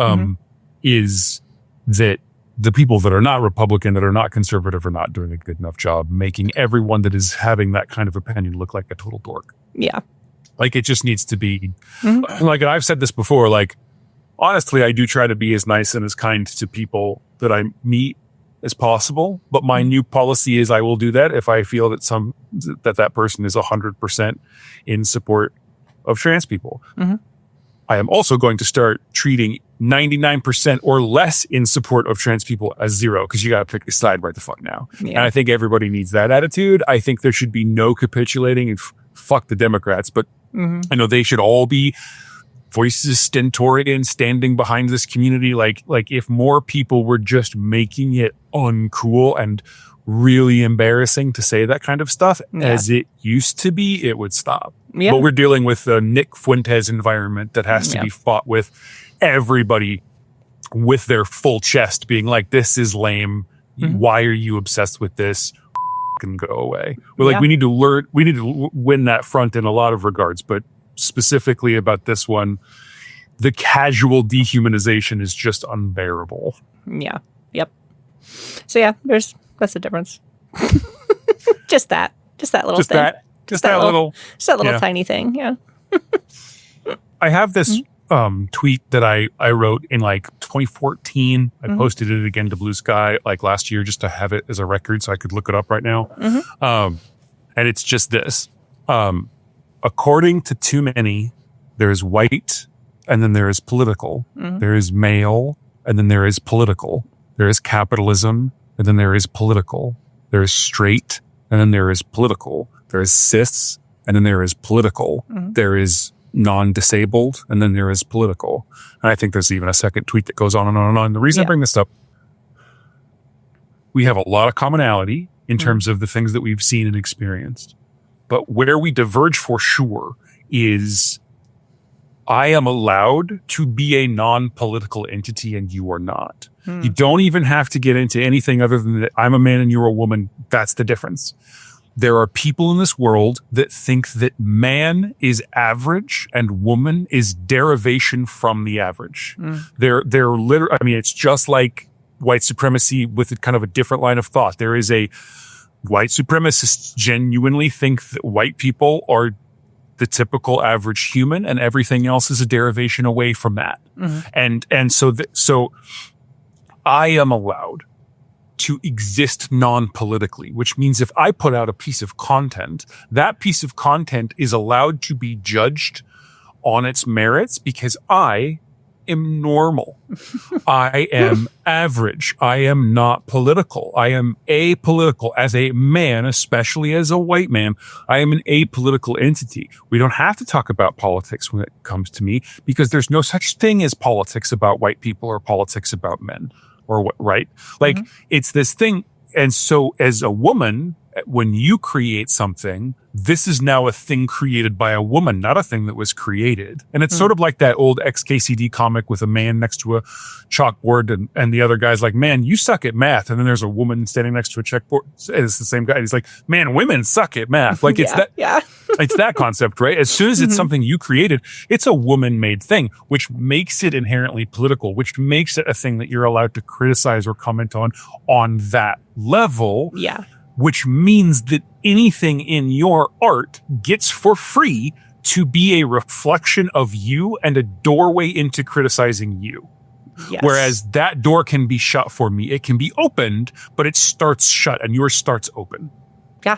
is that the people that are not Republican, that are not conservative, are not doing a good enough job making everyone that is having that kind of opinion look like a total dork. Yeah. Like, it just needs to be, like, and I've said this before, like, honestly, I do try to be as nice and as kind to people that I meet as possible. But my new policy is I will do that if I feel that that person is 100% in support of trans people. I am also going to start treating 99% or less in support of trans people as zero, because you got to pick a side right the fuck now. And I think everybody needs that attitude. I think there should be no capitulating, and fuck the Democrats, but I know they should all be voices stentorian, standing behind this community. Like if more people were just making it uncool and really embarrassing to say that kind of stuff as it used to be, it would stop. But we're dealing with a Nick Fuentes environment that has to be fought with everybody with their full chest being like, this is lame. Why are you obsessed with this? Can go away. We're like, we need to win that front in a lot of regards, but specifically about this one, the casual dehumanization is just unbearable. Yeah. Yep. So that's the difference. just that little thing. Just that little tiny thing. Yeah. I have this tweet that I wrote in like 2014. I posted it again to BlueSky like last year just to have it as a record so I could look it up right now. And it's just this. According to too many, there's white, and then there is political. There is male, and then there is political. There is capitalism, and then there is political. There is straight, and then there is political. There is cis, and then there is political. There is non-disabled, and then there is political. And I think there's even a second tweet that goes on and on and on. The reason I bring this up, we have a lot of commonality in terms of the things that we've seen and experienced. But where we diverge for sure is I am allowed to be a non-political entity and you are not. You don't even have to get into anything other than that I'm a man and you're a woman. That's the difference. There are people in this world that think that man is average and woman is derivation from the average. They're literally, I mean, it's just like white supremacy with a kind of a different line of thought. There is a white supremacists genuinely think that white people are the typical average human and everything else is a derivation away from that. And so I am allowed to exist non-politically, which means if I put out a piece of content, that piece of content is allowed to be judged on its merits because I am normal. I am average. I am not political. I am apolitical as a man, especially as a white man. I am an apolitical entity. We don't have to talk about politics when it comes to me because there's no such thing as politics about white people or politics about men. Or what, right? Like it's this thing. And so as a woman, when you create something, this is now a thing created by a woman, not a thing that was created. And it's sort of like that old XKCD comic with a man next to a chalkboard and the other guy's like, man, you suck at math. And then there's a woman standing next to a checkboard. It's the same guy. He's like, man, women suck at math. Like it's it's that concept, right? As soon as it's something you created, it's a woman-made thing, which makes it inherently political, which makes it a thing that you're allowed to criticize or comment on that level. Yeah. Which means that anything in your art gets for free to be a reflection of you and a doorway into criticizing you. Yes. Whereas that door can be shut for me. It can be opened, but it starts shut and yours starts open. Yeah.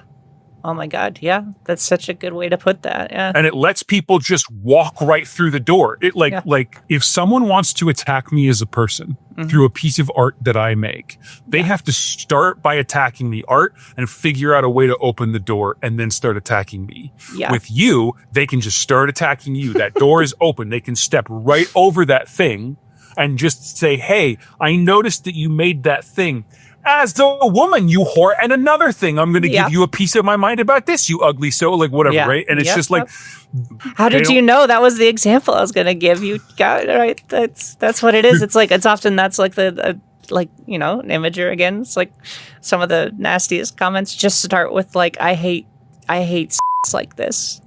Oh my God. Yeah. That's such a good way to put that. Yeah. And it lets people just walk right through the door. It like if someone wants to attack me as a person through a piece of art that I make, they have to start by attacking the art and figure out a way to open the door and then start attacking me. Yeah. With you, they can just start attacking you. That door is open. They can step right over that thing and just say, hey, I noticed that you made that thing. As a woman, you whore, and another thing, I'm going to give you a piece of my mind about this, you ugly so, like whatever, right? And it's just like, how did you know that was the example I was going to give? You got it right. That's what it is. It's like it's often that's like the like you know an imager again. It's like some of the nastiest comments just start with like I hate like this,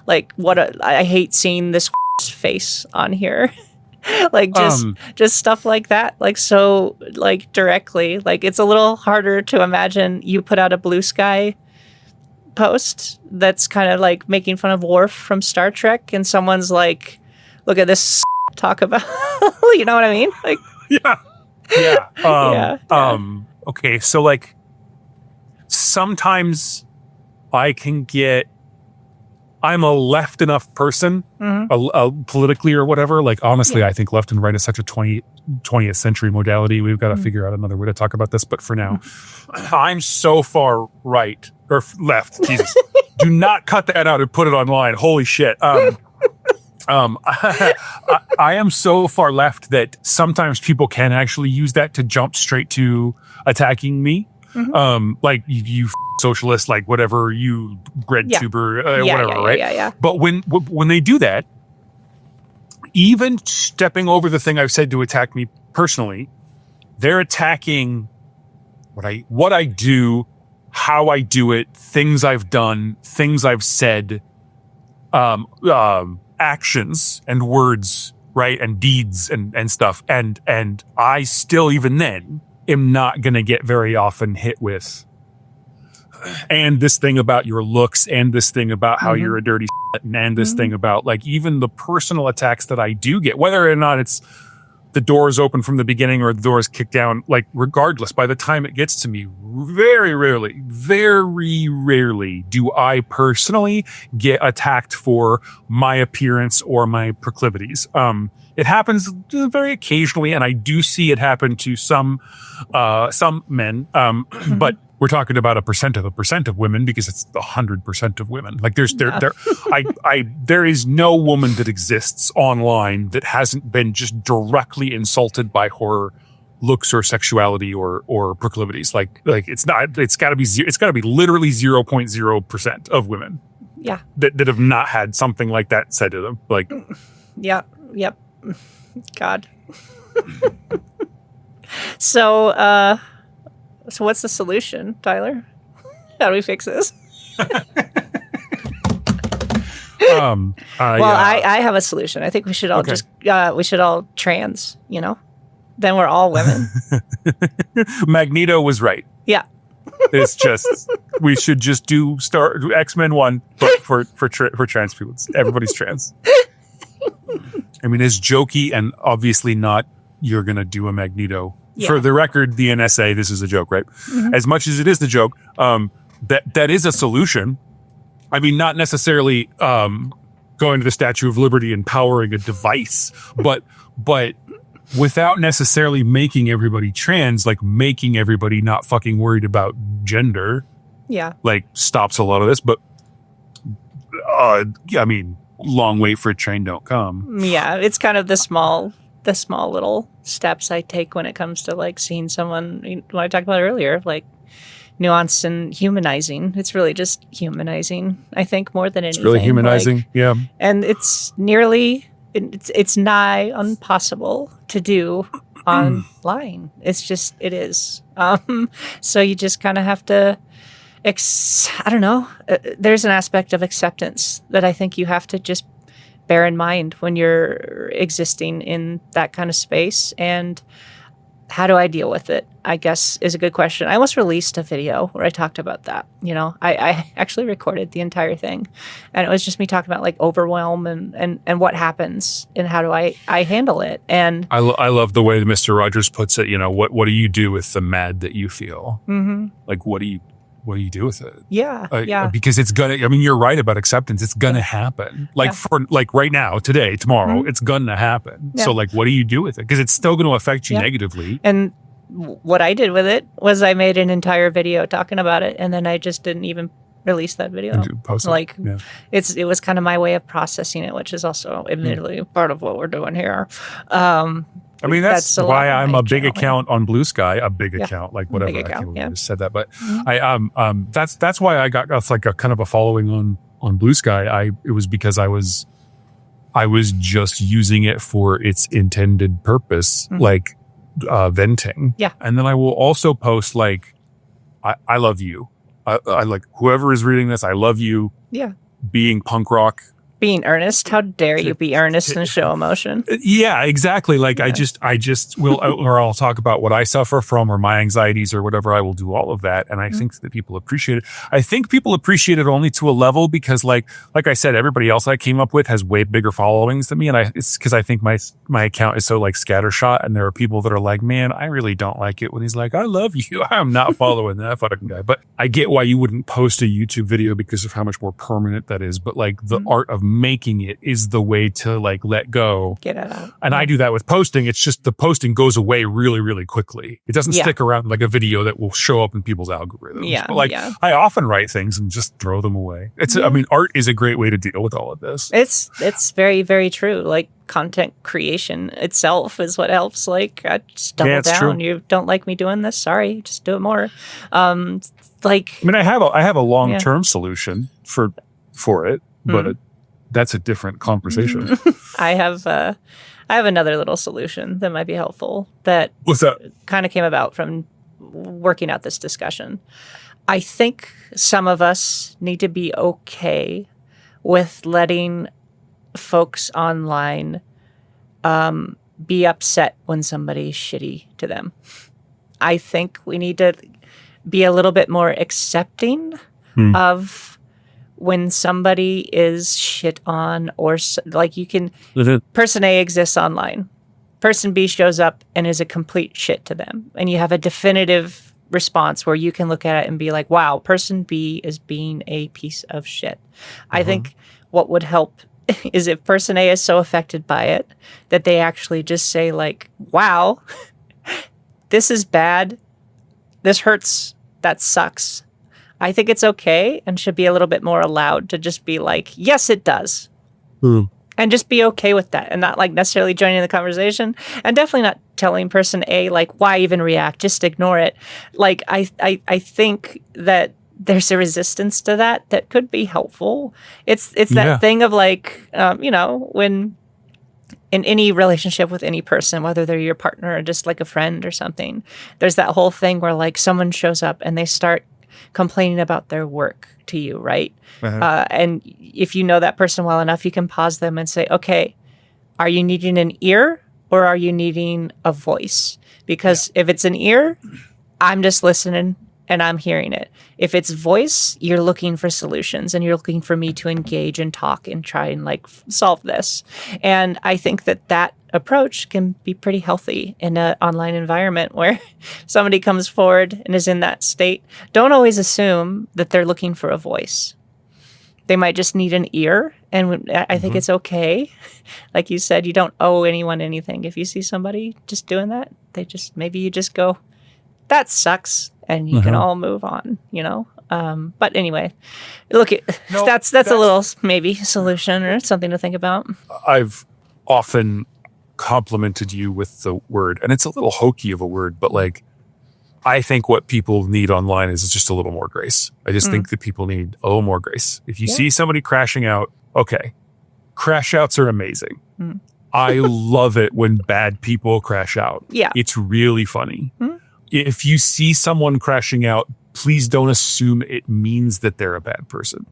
like I hate seeing this face on here. Like just stuff like that, like so like directly, like it's a little harder to imagine you put out a BlueSky post that's kind of like making fun of Worf from Star Trek and someone's like, look at this talk about you know what I mean? Like okay, so like sometimes I'm a left enough person, politically or whatever. Like, honestly, I think left and right is such a 20th century modality. We've got to figure out another way to talk about this. But for now, I'm so far right or left. Jesus, do not cut that out and put it online. Holy shit. I am so far left that sometimes people can actually use that to jump straight to attacking me. Like you socialist, like whatever, you bread tuber, whatever, right? Yeah. But when they do that, even stepping over the thing I've said to attack me personally, they're attacking what I do, how I do it, things I've done, things I've said, actions and words, right, and deeds and stuff, and I still even then am not going to get very often hit with, and this thing about your looks, and this thing about how you're a dirty shit, and this thing about like even the personal attacks that I do get, whether or not it's the door is open from the beginning or the door is kicked down, like regardless, by the time it gets to me, very rarely do I personally get attacked for my appearance or my proclivities. It happens very occasionally, and I do see it happen to some men. But we're talking about a percent of women, because it's 100% of women. Like there is no woman that exists online that hasn't been just directly insulted by her looks or sexuality or proclivities. Like it's got to be literally 0.0% of women. Yeah. That have not had something like that said to them. Like, yeah. Yep. God. So what's the solution, Tyler? How do we fix this? I have a solution. I think we should all we should all trans, Then we're all women. Magneto was right. Yeah. It's just, we should just do X-Men 1, but for trans people. Everybody's trans. I mean, it's jokey and obviously not, you're going to do a Magneto. Yeah. For the record, the NSA, this is a joke, right? Mm-hmm. As much as it is the joke, that is a solution. I mean, not necessarily going to the Statue of Liberty and powering a device, but without necessarily making everybody trans, like making everybody not fucking worried about gender. Yeah. Like stops a lot of this, but I mean, long wait for a train don't come. Yeah, it's kind of the small little steps I take when it comes to like seeing someone, what I talked about earlier, like nuance and humanizing. It's really just humanizing, I think, more than anything. It's really humanizing, yeah. And it's nigh impossible to do online. It is. So you just kind of have to, I don't know. There's an aspect of acceptance that I think you have to just bear in mind when you're existing in that kind of space. And how do I deal with it, I guess, is a good question. I almost released a video where I talked about that. I actually recorded the entire thing, and it was just me talking about like overwhelm and what happens and how do I handle it. And I love the way that Mr. Rogers puts it. What do you do with the mad that you feel? Mm-hmm. Like, what do you do with it? Yeah. Yeah. Because it's you're right about acceptance. It's gonna happen. For right now, today, tomorrow, mm-hmm. It's gonna happen. Yeah. So what do you do with it? Because it's still going to affect you negatively. And what I did with it was I made an entire video talking about it, and then I just didn't even release that video. Post it. It was kind of my way of processing it, which is also admittedly part of what we're doing here. I mean, that's why I'm a big account on BlueSky, a big account, like whatever. I can't believe I just said that, but mm-hmm. That's why I got like a kind of a following on BlueSky. It was because I was just using it for its intended purpose, mm-hmm. Venting. Yeah. And then I will also post I love you. I like whoever is reading this. I love you. Yeah. Being punk rock. Being earnest. How dare you be earnest and show emotion? Yeah, exactly. I just will, or I'll talk about what I suffer from or my anxieties or whatever. I will do all of that. And I mm-hmm. think that people appreciate it. I think people appreciate it only to a level because like I said, everybody else I came up with has way bigger followings than me. And it's because I think my account is so scattershot. And there are people that are like, man, I really don't like it when he's like, I love you. I'm not following that fucking guy. But I get why you wouldn't post a YouTube video because of how much more permanent that is. But the mm-hmm. art of making it is the way to let go. Get it out. And I do that with posting. It's just the posting goes away really, really quickly. It doesn't stick around like a video that will show up in people's algorithms. Yeah. But I often write things and just throw them away. I mean, art is a great way to deal with all of this. It's very, very true. Content creation itself is what helps. I just double down. True. You don't like me doing this? Sorry, just do it more. I mean, I have a long-term solution for it, but that's a different conversation. I have another little solution that might be helpful. What's that? Kind of came about from working out this discussion. I think some of us need to be okay with letting folks online be upset when somebody's shitty to them. I think we need to be a little bit more accepting of when somebody is shit on, or person A exists online. person B shows up and is a complete shit to them, and you have a definitive response where you can look at it and be like, wow, person B is being a piece of shit. I think what would help is if person A is so affected by it that they actually just say like, wow, this is bad. This hurts. That sucks. I think it's okay and should be a little bit more allowed to just be like, yes, it does. And just be okay with that and not like necessarily joining the conversation, and definitely not telling person A, like, why even react? Just ignore it. Like, I think that there's a resistance to that could be helpful. It's that thing of like, when in any relationship with any person, whether they're your partner or just like a friend or something, there's that whole thing where like someone shows up and they start complaining about their work to you, right? And if you know that person well enough, you can pause them and say, okay, are you needing an ear or are you needing a voice? Because if it's an ear, I'm just listening and I'm hearing it. If it's voice, you're looking for solutions and you're looking for me to engage and talk and try and like solve this. And I think that approach can be pretty healthy in an online environment where somebody comes forward and is in that state. Don't always assume that they're looking for a voice. They might just need an ear. And I think it's okay. Like you said, you don't owe anyone anything. If you see somebody just doing that, maybe you just go, that sucks. And you can all move on, But anyway, look, that's a little maybe solution or something to think about. I've often complimented you with the word, and it's a little hokey of a word, but like, I think what people need online is just a little more grace. I just think that people need a little more grace. If you see somebody crashing out, okay, crash outs are amazing. I love it when bad people crash out. Yeah. It's really funny. If you see someone crashing out, please don't assume it means that they're a bad person.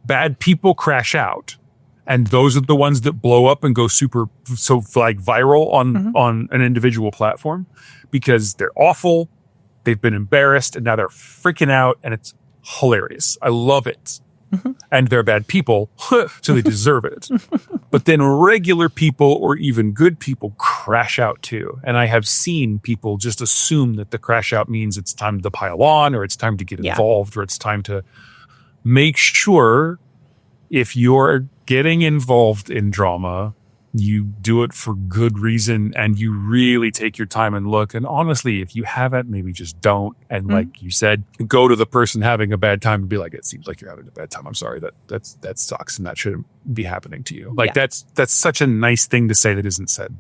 Bad people crash out. And those are the ones that blow up and go viral on an individual platform because they're awful. They've been embarrassed and now they're freaking out and it's hilarious. I love it. And they're bad people, so they deserve it. But then regular people or even good people crash out too. And I have seen people just assume that the crash out means it's time to pile on or it's time to get involved or it's time to make sure if you're getting involved in drama, you do it for good reason and you really take your time and look. And honestly, if you haven't, maybe just don't. And like you said, go to the person having a bad time and be like, it seems like you're having a bad time. I'm sorry, that sucks and that shouldn't be happening to you. Like that's such a nice thing to say that isn't said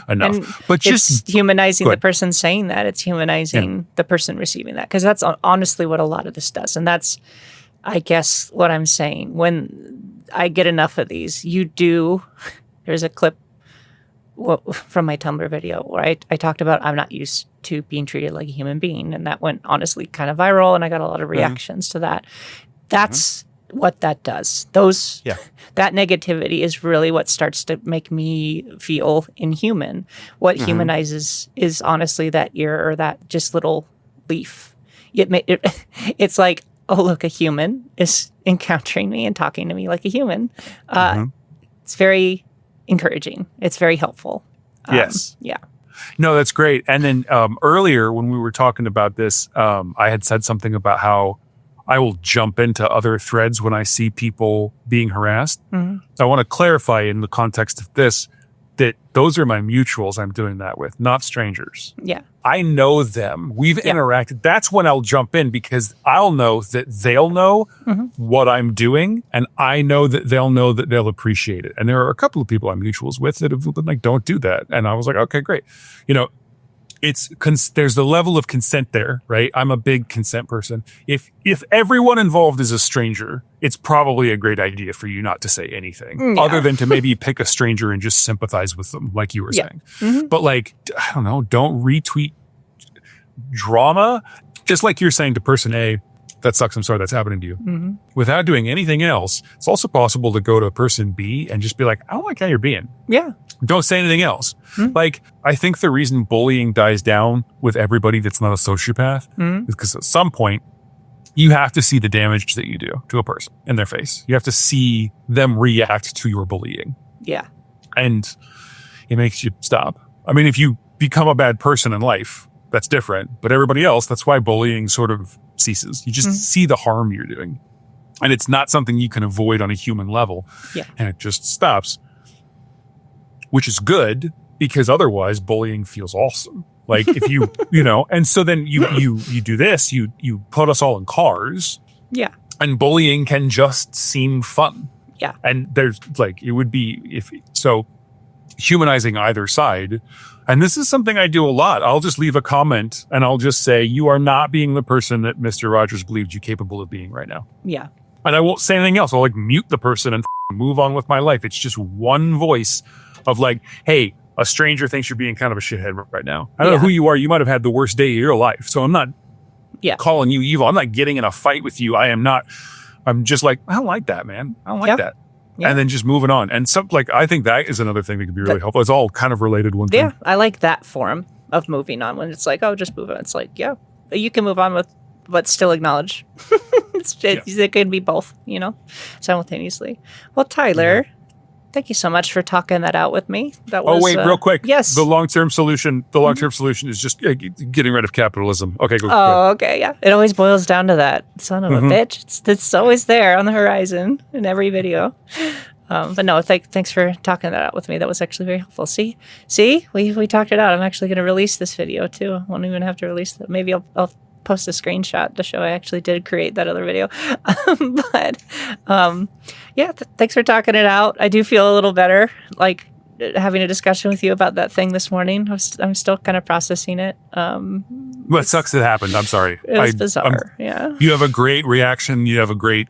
enough. And but just humanizing the person saying that. It's humanizing the person receiving that. Because that's honestly what a lot of this does. And that's, I guess, what I'm saying. When I get enough of these, there's a clip from my Tumblr video where I talked about I'm not used to being treated like a human being. And that went honestly kind of viral and I got a lot of reactions to that. That's what that does. That negativity is really what starts to make me feel inhuman. What humanizes is honestly that ear or that just little leaf. It's like, oh, look, a human is encountering me and talking to me like a human. It's very encouraging. It's very helpful. Yes. Yeah. No, that's great. And then earlier when we were talking about this, I had said something about how I will jump into other threads when I see people being harassed. So I want to clarify in the context of this that those are my mutuals I'm doing that with, not strangers. Yeah. I know them. We've interacted. That's when I'll jump in because I'll know that they'll know what I'm doing and I know that they'll appreciate it. And there are a couple of people I'm mutuals with that have been like, don't do that. And I was like, okay, great. There's the level of consent there, right? I'm a big consent person. If everyone involved is a stranger, it's probably a great idea for you not to say anything other than to maybe pick a stranger and just sympathize with them, like you were saying. But like, I don't know, don't retweet drama. Just like you're saying to person A, that sucks, I'm sorry that's happening to you. Without doing anything else, it's also possible to go to person B and just be like, I don't like how you're being. Yeah. Don't say anything else. Like, I think the reason bullying dies down with everybody that's not a sociopath is because at some point, you have to see the damage that you do to a person in their face. You have to see them react to your bullying. Yeah. And it makes you stop. I mean, if you become a bad person in life, that's different. But everybody else, that's why bullying sort of ceases. You just see the harm you're doing. And it's not something you can avoid on a human level. Yeah. And it just stops. Which is good, because otherwise bullying feels awesome. Like if you, and so then you do this, you put us all in cars. Yeah. And bullying can just seem fun. Yeah. And there's it would be humanizing either side. And this is something I do a lot. I'll just leave a comment and I'll just say, you are not being the person that Mr. Rogers believed you capable of being right now. Yeah. And I won't say anything else. I'll mute the person and move on with my life. It's just one voice of hey, a stranger thinks you're being kind of a shithead right now. I don't know who you are. You might have had the worst day of your life. So I'm not calling you evil. I'm not getting in a fight with you. I'm just I don't like that, man. I don't like that. Yeah. And then just moving on. And I think that is another thing that could be really helpful. It's all kind of related one thing. Yeah, I like that form of moving on when it's just move on. It's you can move on with but still acknowledge. It could be both, simultaneously. Well, Tyler, thank you so much for talking that out with me. That was, real quick. Yes. The long-term solution is just getting rid of capitalism. Okay, go. Oh, okay, yeah. It always boils down to that. Son of a bitch. It's always there on the horizon in every video. But no, thanks for talking that out with me. That was actually very helpful. See, we talked it out. I'm actually going to release this video too. I won't even have to release that. Maybe I'll post a screenshot to show I actually did create that other video. Thanks for talking it out. I do feel a little better, having a discussion with you about that thing this morning. I'm still kind of processing it. It sucks it happened. I'm sorry. It was bizarre. Yeah. You have a great reaction. You have a great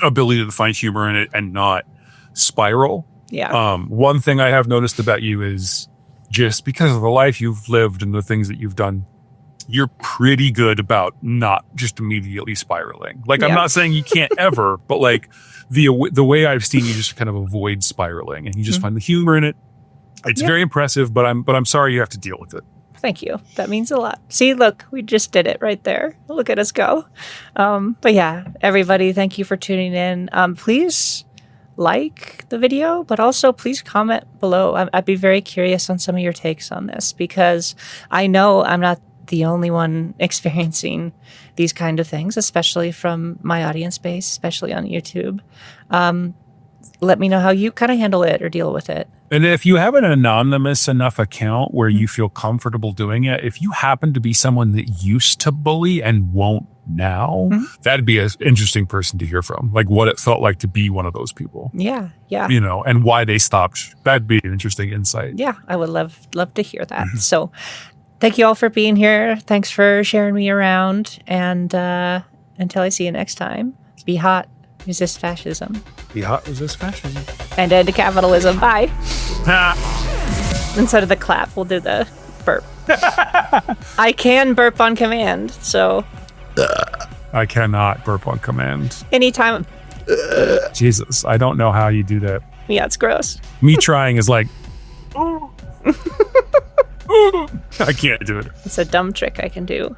ability to find humor in it and not spiral. Yeah. One thing I have noticed about you is just because of the life you've lived and the things that you've done, you're pretty good about not just immediately spiraling. I'm not saying you can't ever, but the way I've seen you just kind of avoid spiraling and you just find the humor in it. It's very impressive, but I'm sorry you have to deal with it. Thank you. That means a lot. See, look, we just did it right there. Look at us go. But yeah, everybody, thank you for tuning in. Please like the video, but also please comment below. I'd be very curious on some of your takes on this, because I know I'm not the only one experiencing these kind of things, especially from my audience base, especially on YouTube. Let me know how you kind of handle it or deal with it. And if you have an anonymous enough account where you feel comfortable doing it, if you happen to be someone that used to bully and won't now, that'd be an interesting person to hear from. What it felt like to be one of those people. Yeah. And why they stopped. That'd be an interesting insight. Yeah, I would love to hear that. So thank you all for being here. Thanks for sharing me around. And until I see you next time, be hot, resist fascism. Be hot, resist fascism. And end capitalism. Bye. Instead of the clap, we'll do the burp. I can burp on command, so. I cannot burp on command. Anytime. Jesus, I don't know how you do that. Yeah, it's gross. Me trying is I can't do it. It's a dumb trick I can do.